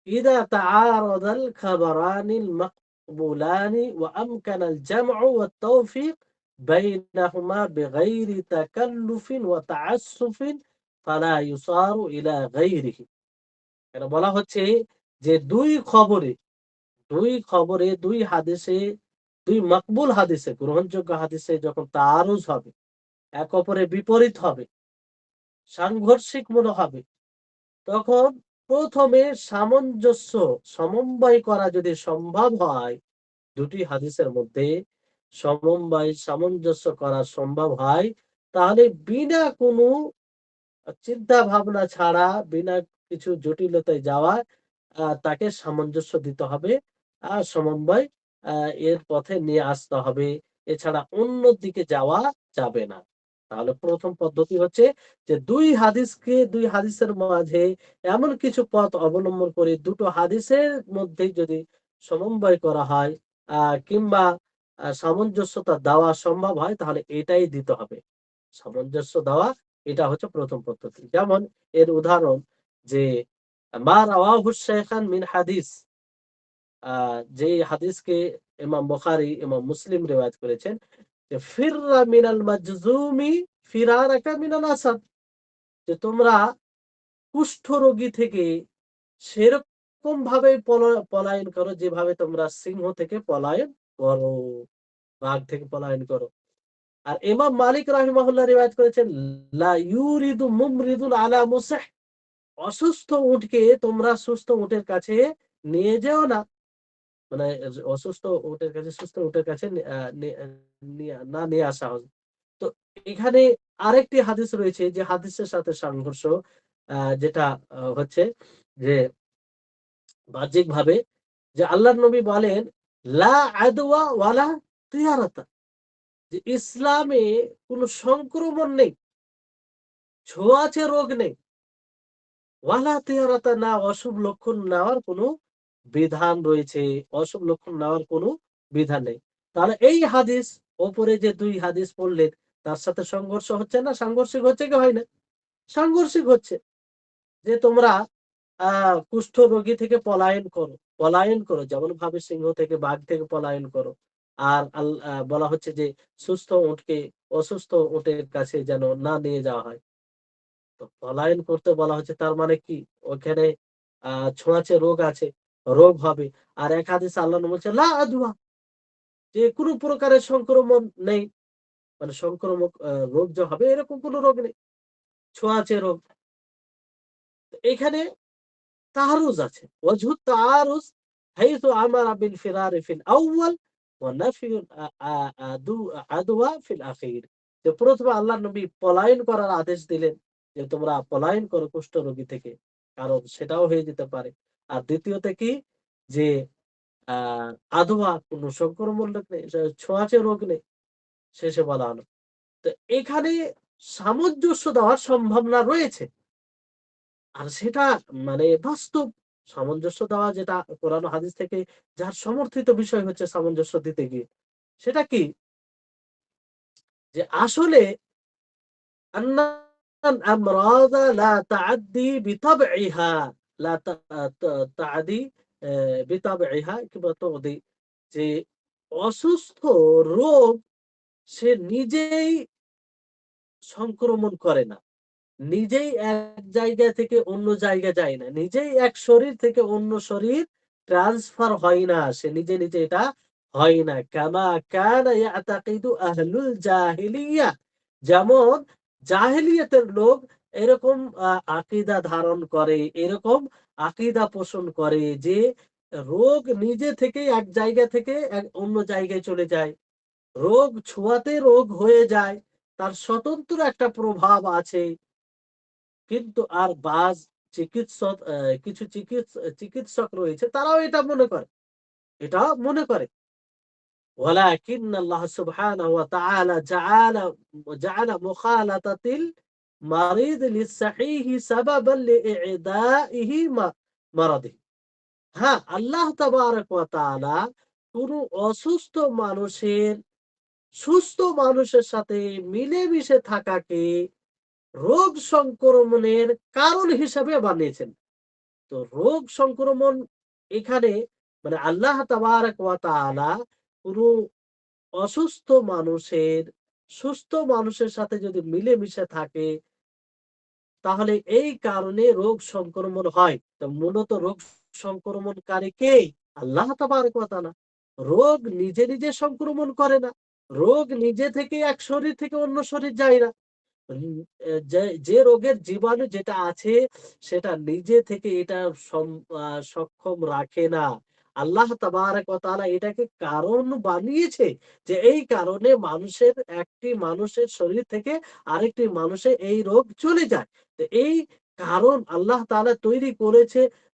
إذا تعارض الخبران المقبولان وأمكن الجمع والتوفيق بينهما بغير تكلف وتعسف فلا يصار إلى غيره। এটা বলা হচ্ছে যে দুই হাদিসে, দুই মকবুল হাদিসে, গ্রহণযোগ্য হাদিসে যখন তাআরুজ হবে, এক অপরের বিপরীত হবে, সাংঘর্ষিক মনে হবে, তখন প্রথমে সামঞ্জস্য সমন্বয় করা যদি সম্ভব হয়, দুটি হাদিসের মধ্যে সমন্বয় সামঞ্জস্য করা সম্ভব হয়, তাহলে বিনা কোনো চিন্তা ভাবনা ছাড়া, বিনা কিছু জটিলতায় যাওয়া, তাকে সামঞ্জস্য দিতে হবে, সমন্বয় এর পথে নিয়ে আসতে হবে। এছাড়া অন্য দিকে যাওয়া যাবে না। তাহলে প্রথম পদ্ধতি হচ্ছে যে দুই হাদিসের মাঝে এমন কিছু পথ অবলম্বন করে দুটো হাদিসের মধ্যে যদি সমন্বয় করা হয়, কিংবা সামঞ্জস্যতা দেওয়া সম্ভব হয়, তাহলে এটাই দিতে হবে। সামঞ্জস্য দেওয়া, এটা হচ্ছে প্রথম পদ্ধতি। যেমন এর উদাহরণ যে মা রাওয়াহু শাইখান মিন হাদিস, যে হাদিসকে ইমাম বুখারী, ইমাম মুসলিম রিওয়ায়াত করেছেন যে ফিররা মিনাল মাজজুমি ফিরারাকা মিনাল আসাদ, যে তোমরা কুষ্ঠ রোগী থেকে সেরকম ভাবে পলায়ন করো যেভাবে তোমরা সিংহ থেকে পলায়ন করো, বাঘ থেকে পলায়ন করো। আর ইমাম মালিক রাহিমাহুল্লাহ রিওয়ায়াত করেছেন লা ইউরিদু মুমরিদুন আলা মুসিহ, অসুস্থ উটকে তোমরা সুস্থ উটের কাছে নিয়ে যেও না। মানে অসুস্থ উটের কাছে, সুস্থ উটের কাছে না নিয়ে আসা হবে। তো এখানে আরেকটি হাদিস রয়েছে যে হাদিসের সাথে সংঘর্ষ, যেটা হচ্ছে যে বাহ্যিকভাবে যে আল্লাহর নবী বলেন লা আদওয়া ওয়ালা তিয়ারাতা, যে ইসলামে কোনো সংক্রমণ নেই, ছোঁয়াচে রোগ নেই, ওয়ালা তিয়ারাতা, না অশুভ লক্ষণ নেওয়ার কোনো বিধান রয়েছে, অশুভ লক্ষণ নেওয়ার কোনো বিধান নেই। তাহলে এই হাদিস, ওপরে যে দুই হাদিস পড়লেন, তার সাথে সংঘর্ষ হচ্ছে না? সাংঘর্ষিক হচ্ছে কি হয় না? সাংঘর্ষিক হচ্ছে। যে তোমরা কুষ্ঠ রোগী থেকে পলায়ন করো যেমন ভাবে সিংহ থেকে, বাঘ থেকে পলায়ন করো। আর বলা হচ্ছে যে সুস্থ উটকে অসুস্থ উটের কাছে যেন না নিয়ে যাওয়া হয়। তো পলায়ন করতে বলা হচ্ছে, তার মানে কি ওখানে ছোঁয়াচে রোগ আছে, রোগ হবে। আর এক হাদিসে আল্লাহ নবী বলছেন লা আদওয়া, যে কোনো প্রকারের সংক্রমণ নেই, মানে সংক্রামক রোগ যে হবে এরকম কোনো রোগ নেই, ছোঁয়াচে রোগ। তো এখানে তাহারুজ আছে। ওয়াজহু তাআরুজ হাইথু আমারা বিল ফিরারি ফিল আউয়াল ওয়া নাফিউল আ আ আদু আদওয়া ফিল আখির। যে প্রথমে আল্লাহর নবী পলায়ন করার আদেশ দিলেন যে তোমরা পলায়ন করো কুষ্ঠ রোগী থেকে। কারণ সেটাও হয়ে যেতে পারে। আর দ্বিতীয়তে কি যে আ আদওয়া, কোন সংক্রমণ রোগ নেই, ছোঁয়াচে রোগ নেই, শেষে বলা হলো। তো এখানে সামঞ্জস্য দেওয়ার সম্ভাবনা রয়েছে। আর সেটা মানে বাস্তব সামঞ্জস্য দেওয়া, যেটা কোরআন ও হাদিস থেকে যার সমর্থিত বিষয় হচ্ছে সামঞ্জস্য দিতে গিয়ে। সেটা কি? যে আসলে আন্না الأمراض لا تعدي بطبعها لا ت ت تعدي بطبعها কিংবা تؤدي, যে অসুস্থ রোগ সে নিজেই সংক্রমণ করে না। নিজেই এক জায়গা থেকে অন্য জায়গায় যায় না। নিজেই এক শরীর থেকে অন্য শরীর ট্রান্সফার হয় না। সে নিজে এটা হয় না। কামা কানা ইয়াতাকিদু আহলুল জাহিলিয়া, যেমন জাহেলিয়াতের লোক এরকম আকীদা ধারণ করে, এরকম আকীদা পোষণ করে যে রোগ নিজে থেকেই এক জায়গা থেকে অন্য জায়গায় চলে যায়। রোগ ছোঁয়াতে রোগ হয়ে যায়। তার স্বতন্ত্র একটা প্রভাব আছে। কিন্তু আর চিকিৎসক কিছু চিকিৎসক রয়েছে, তারাও এটা মনে করে। এটা মনে করে। ওয়ালাকিন আল্লাহ সুবহানাহু ওয়া তাআলা জাআলা মুখালাতাতিল মারিদ লিস-সাহিহি সাবাবান লিই'দাইহি মারাদিহি। হ্যাঁ, আল্লাহ তাবারাক ওয়া তাআলা কোন অসুস্থ মানুষের সুস্থ মানুষের সাথে মিলেমিশে থাকাকে রোগ সংক্রমণের কারণ হিসাবে বানিয়েছেন। তো রোগ সংক্রমণ এখানে মানে আল্লাহ তাবারাক ওয়া তাআলা পুরো অসুস্থ মানুষের সুস্থ মানুষের সাথে যদি মিলেমিশে থাকে, তাহলে এই কারণে রোগ সংক্রমণ হয়। তো মূলত রোগ সংক্রমণকারী কে? আল্লাহ তাবারাক ওয়া তাআলা। রোগ নিজে, নিজে সংক্রমণ করে না। রোগ নিজে থেকে এক শরীর থেকে অন্য শরীর যায় না। উম যে যে রোগের জীবাণু যেটা আছে সেটা নিজে থেকে এটা সম আ সক্ষম রাখে না। আল্লাহ তাবারাক ওয়া তাআলা এটাকে কারণ বানিয়েছে যে এই কারণে একটি মানুষের শরীর থেকে আরেকটি মানুষে এই রোগ চলে যায়। তো এই কারণ আল্লাহ তাআলা তৈরি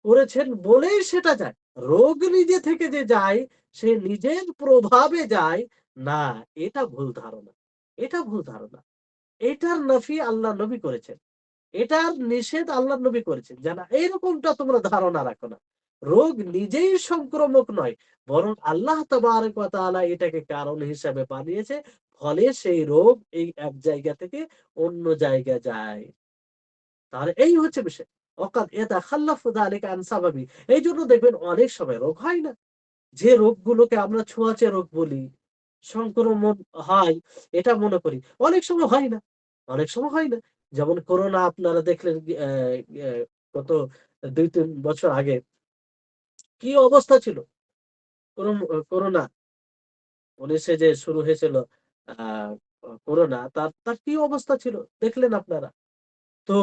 করেছেন বলেই সেটা যায়। রোগ নিজে থেকে যে যায়, সে নিজের প্রভাবে যায়, না, এটা ভুল ধারণা। এটা ভুল ধারণা। এটার নাফি আল্লাহর নবী করেছেন। এটার নিষেধ আল্লাহর নবী করেছেন। যে না, এরকমটা তোমরা ধারণা রাখো না। রোগ নিজেই সংক্রামক নয়, বরং আল্লাহ তাবারক ওয়া তাআলা এটাকে কারণ হিসাবে বানিয়েছে। ফলে সেই রোগ এই এক জায়গা থেকে অন্য জায়গায় যায়। তাহলে এই হচ্ছে বিষয়। অকাদ ইয়াতাখাল্লাফু যালিকা আন সাবাবি। এইজন্য দেখবেন অনেক সময় রোগ হয় না। যে রোগগুলোকে আমরা ছোঁয়াচে রোগ বলি, সংক্রমণ হয়, এটা মনে করি। অনেক সময় হয় না। অনেক সময় হয় না। যেমন করোনা আপনারা দেখলেন গত ২-৩ বছর আগে কি অবস্থা ছিল? করোনা ১৯ এ যে শুরু হয়েছিল আ করোনা, তার তার কি অবস্থা ছিল দেখলেন আপনারা। তো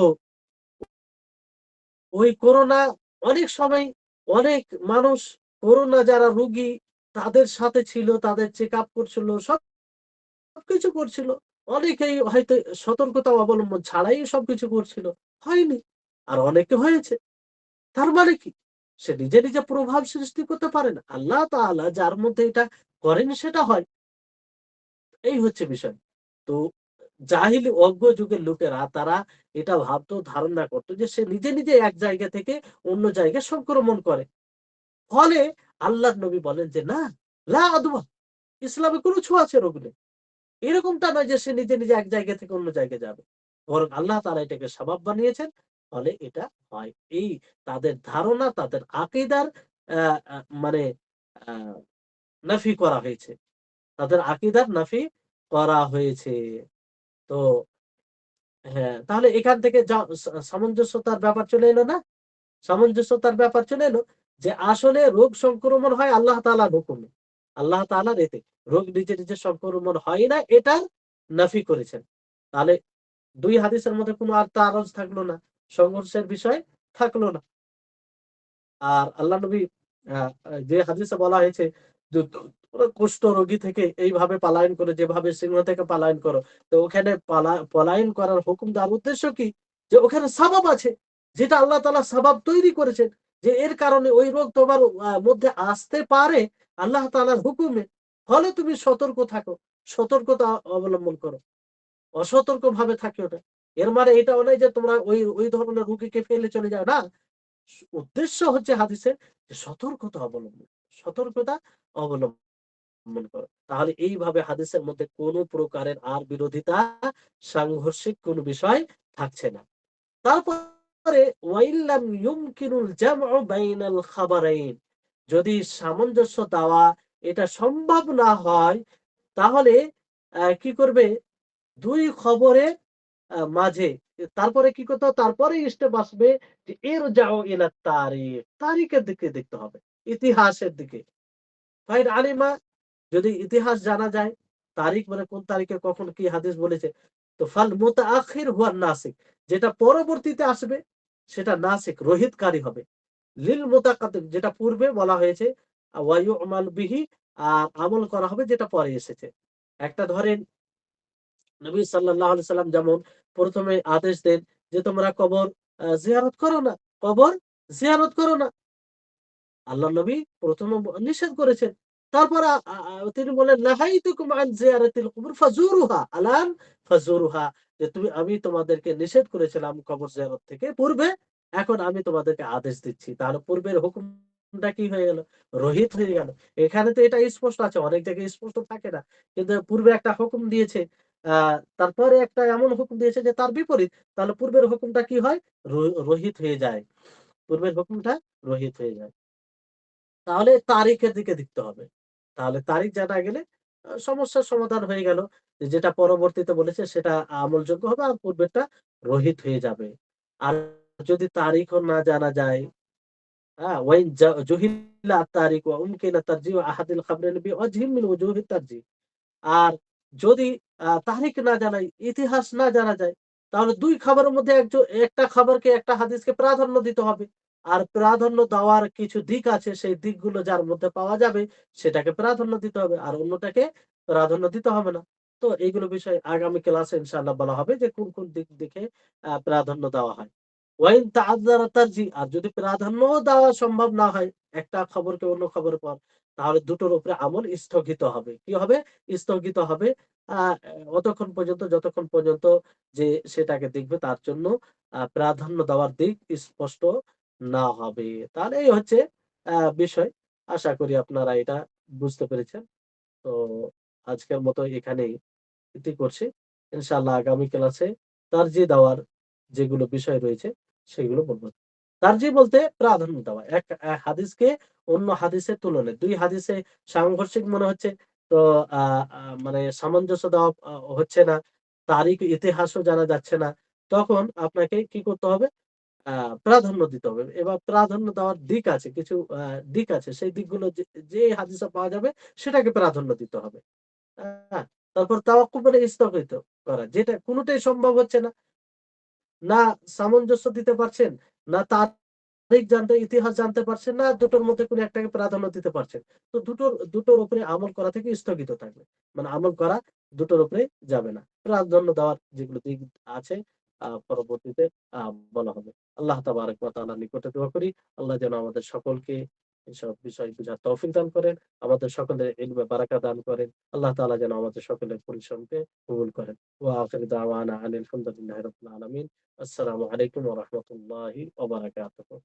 ওই করোনা অনেক সময় অনেক মানুষ করোনা যারা রোগী তাদের সাথে ছিল, তাদের চেকআপ করছিল, সবকিছু করছিল। অনেকেই হয়তো সতর্কতা অবলম্বন ছাড়াই সবকিছু করছিল। হয়নি। আর অনেকে হয়েছে। তার মানে কি? সে নিজে, নিজে প্রভাব সৃষ্টি করতে পারে না। আল্লাহ তাআলা যার মধ্যে এটা করেন সেটা হয়। এই হচ্ছে বিষয়। তো জাহিলি অজ্ঞ যুগের লোকেরা তারা এটা ভাবতো, ধারণা করত যে সে নিজে, নিজে এক জায়গা থেকে অন্য জায়গায় সংক্রমণ করে। ফলে আল্লাহর নবী বলেন যে, "না, লা আদওয়া, ইসলামে কোন ছোঁয়াচে রোগ নেই।" এরকমটা নয় যে সে নিজে, নিজে এক জায়গা থেকে অন্য জায়গায় যাবে। বরং আল্লাহ তাআলা এটাকে সবাব বানিয়েছেন। ফলে এটা হয়। এই তাদের ধারণা, তাদের আকীদার আ আ মানে আ নাফি করা হয়েছে। তাদের আকীদার নাফি করা হয়েছে। তো হ্যাঁ, তাহলে এখান থেকে সামঞ্জস্যতার ব্যাপার চলে এলো না? সামঞ্জস্যতার ব্যাপার চলে এলো যে আসলে রোগ সংক্রমণ হয় আল্লাহ তাআলার হুকুমে। আল্লাহ তাআলার এতে। রোগ নিজে, নিজে সংক্রমণ হয় না, এটার নাফি করেছেন। তাহলে ২ হাদিসের মধ্যে কোন আর তারজ থাকলো না। সংঘর্ষের বিষয় থাকলো না। আর আল্লাহ নবী আ যে হাদিসে বলা হয়েছে যে তোমরা কুষ্ঠ রোগী থেকে এইভাবে পালায়ন করো, যেভাবে সিংহ থেকে পালায়ন করো। তো ওখানে পলায়ন করার হুকুম দেওয়ার উদ্দেশ্য কি? যে ওখানে সাবাব আছে। যেটা আল্লাহ তাআলা সাবাব তৈরি করেছেন। যে এর কারণে ওই রোগ তোমার মধ্যে আসতে পারে আল্লাহ তাআলার হুকুমে। ফলে তুমি সতর্ক থাকো। সতর্কতা অবলম্বন করো। অসতর্কভাবে থাকিও না। এর মানে এটাও নয় যে তোমরা ওই ধরনের রোগীকে ফেলে চলে যাও। না। উদ্দেশ্য হচ্ছে হাদিসের যে সতর্কতা অবলম্বন করো। তাহলে এইভাবে হাদিসের মধ্যে কোন প্রকারের আর বিরোধিতা, সাংঘর্ষিক কোন বিষয় থাকছে না। তারপরে ওয়াইল্লাম ইউমকিনুল জামউ বাইনাল খাবারাইন, যদি সামঞ্জস্য দেওয়া এটা সম্ভব না হয়, তাহলে কি করবে? ২ খবরের মাঝে তারপরে কি করতে হবে? তারপরে স্টেপ আসবে যে ইরজাউ ইলা তারিখ। তারিখের দিকে দেখতে হবে। ইতিহাসের দিকে। ফাইন আলিমা, যদি ইতিহাস জানা যায়, তারিখ মানে কোন তারিখে কখন কি হাদিস বলেছে। তো ফাল মুতাআখির হুয়া নাসিক। যেটা পরবর্তীতে আসবে সেটা নাসিক, রহিতকারী হবে। লিল মুতাকাদ্দিম, যেটা পূর্বে বলা হয়েছে ওয়া ইউমাল বিহি, আর আমল করা হবে যেটা পরে এসেছে। একটা ধরেন নবী সাল্লাল্লাহু আলাইহি সাল্লাম যেমন ১ম এ আদেশ দেন যে তোমরা কবর জিয়ারত করো না। কবর জিয়ারত করো না। আল্লাহ নবী ১ম এ নিষেধ করেছেন। তারপর আ আ আ তিনি বললেন, নাহাইতুকুম আন জিয়ারাতিল কুবুর ফাজুরুহা আলান ফাজুরুহা, যে আমি তোমাদেরকে নিষেধ করেছিলাম কবর জিয়ারত থেকে পূর্বে, এখন আমি তোমাদেরকে আদেশ দিচ্ছি। তাহলে পূর্বের হুকুমটা কি হয়ে গেল? রহিত হয়ে গেল। এখানে তো এটা স্পষ্ট আছে। অনেক জায়গায় স্পষ্ট থাকে না। কিন্তু পূর্বে একটা হুকুম দিয়েছে আ তারপরে একটা এমন হুকুম দিয়েছে যে তার বিপরীত, তাহলে পূর্বের হুকুমটা কি হয়? র রহিত হয়ে যায়। পূর্বের হুকুমটা রহিত হয়ে যায়। তাহলে তারিখের দিকে দেখতে হবে। তাহলে তারিখ জানা গেলে সমস্যার সমাধান হয়ে গেল। যে যেটা পরবর্তীতে বলেছে সেটা আমলযোগ্য হবে আর পূর্বেরটা রহিত হয়ে যাবে। আর যদি তারিখও না জানা যায়, ওয়াইন জুহিলা আত-তারিক ওয়া উমকিনা তারজিহু আহাদিল খাবরাইনি বিওয়াজহিন মিন ওজুহিত তারজিহ। আর যদি তারিখ না জানাই, ইতিহাস না জানা যায়, তাহলে ২ খাবারের মধ্যে একটা খাবারকে একটা হাদিসকে প্রাধান্য দিতে হবে। আর প্রাধান্য দেওয়ার কিছু দিক আছে, সেই দিকগুলো যার মধ্যে পাওয়া যাবে সেটাকে প্রাধান্য দিতে হবে। আর অন্যটাকে প্রাধান্য দিতে হবে না। তো এইগুলো বিষয় আগামী ক্লাসে ইনশাআল্লাহ বলা হবে যে কোন দিক দেখে প্রাধান্য দেওয়া হয়। ওয়াইন তাআযযারা তারজিহ, আর যদি প্রাধান্যও দেওয়া সম্ভব না হয় একটা খবরকে অন্য খবরের পর, তাহলে দুটোর উপরে আমল স্থগিত হবে। কি হবে? স্থগিত হবে আ অতক্ষণ পর্যন্ত যতক্ষণ পর্যন্ত যে সেটাকে দেখবে তার জন্য প্রাধান্য দেওয়ার দিক স্পষ্ট না হবে। তাহলে এই হচ্ছে বিষয়। আশা করি আপনারা এটা বুঝতে পেরেছেন। তো আজকের মতো এখানেই ইতি করছি। ইনশাআল্লাহ আগামী ক্লাসে তারজিহ দেওয়ার যেগুলো বিষয় রয়েছে সেগুলো বলব। তারজিহ বলতে প্রাধান্য দেওয়া। হাদিসকে অন্য হাদিসের তুলনায় ২ হাদিসে সাংঘর্ষিক মনে হচ্ছে, তো আ আ মানে সামঞ্জস্য দেওয়া হচ্ছে না। তারিখ ইতিহাসও জানা যাচ্ছে না। তখন আপনাকে কি করতে হবে? আ প্রাধান্য দিতে হবে। এবার প্রাধান্য দেওয়ার দিক আছে, কিছু দিক আছে। সেই দিকগুলো যে হাদিসে পাওয়া যাবে সেটাকে প্রাধান্য দিতে হবে। হ্যাঁ? তারপর তাওয়াক্কুফ মানে স্থগিত করা। যেটা কোনটাই সম্ভব হচ্ছে না। না সামঞ্জস্য দিতে পারছেন, না তারিখ জানতে ইতিহাস জানতে পারছেন, না দুটোর মধ্যে কোন একটাকে প্রাধান্য দিতে পারছেন। তো দুটোর উপরে আমল করা থেকে স্থগিত থাকবে। মানে আমল করা দুটোর উপরে যাবে না। প্রাধান্য দেওয়ার যেগুলো দিক আছে পরবর্তীতে আ বলা হবে। আল্লাহ তাবারাক ওয়া তাআলার নিকটে দোয়া করি। আল্লাহ যেন আমাদের সকলকে এসব বিষয় বুঝার তৌফিক দান করেন। আমাদের সকলের ইলমে বারাকা দান করেন। আল্লাহ তাআলা যেন আমাদের সকলের পরিশ্রমকে কবুল করেন। ওয়া আখিরু দাওয়ানা আনিল হামদুলিল্লাহি রাব্বিল আলামিন। আসসালামু আলাইকুম ওয়া রাহমাতুল্লাহি ওয়া বারাকাতুহু।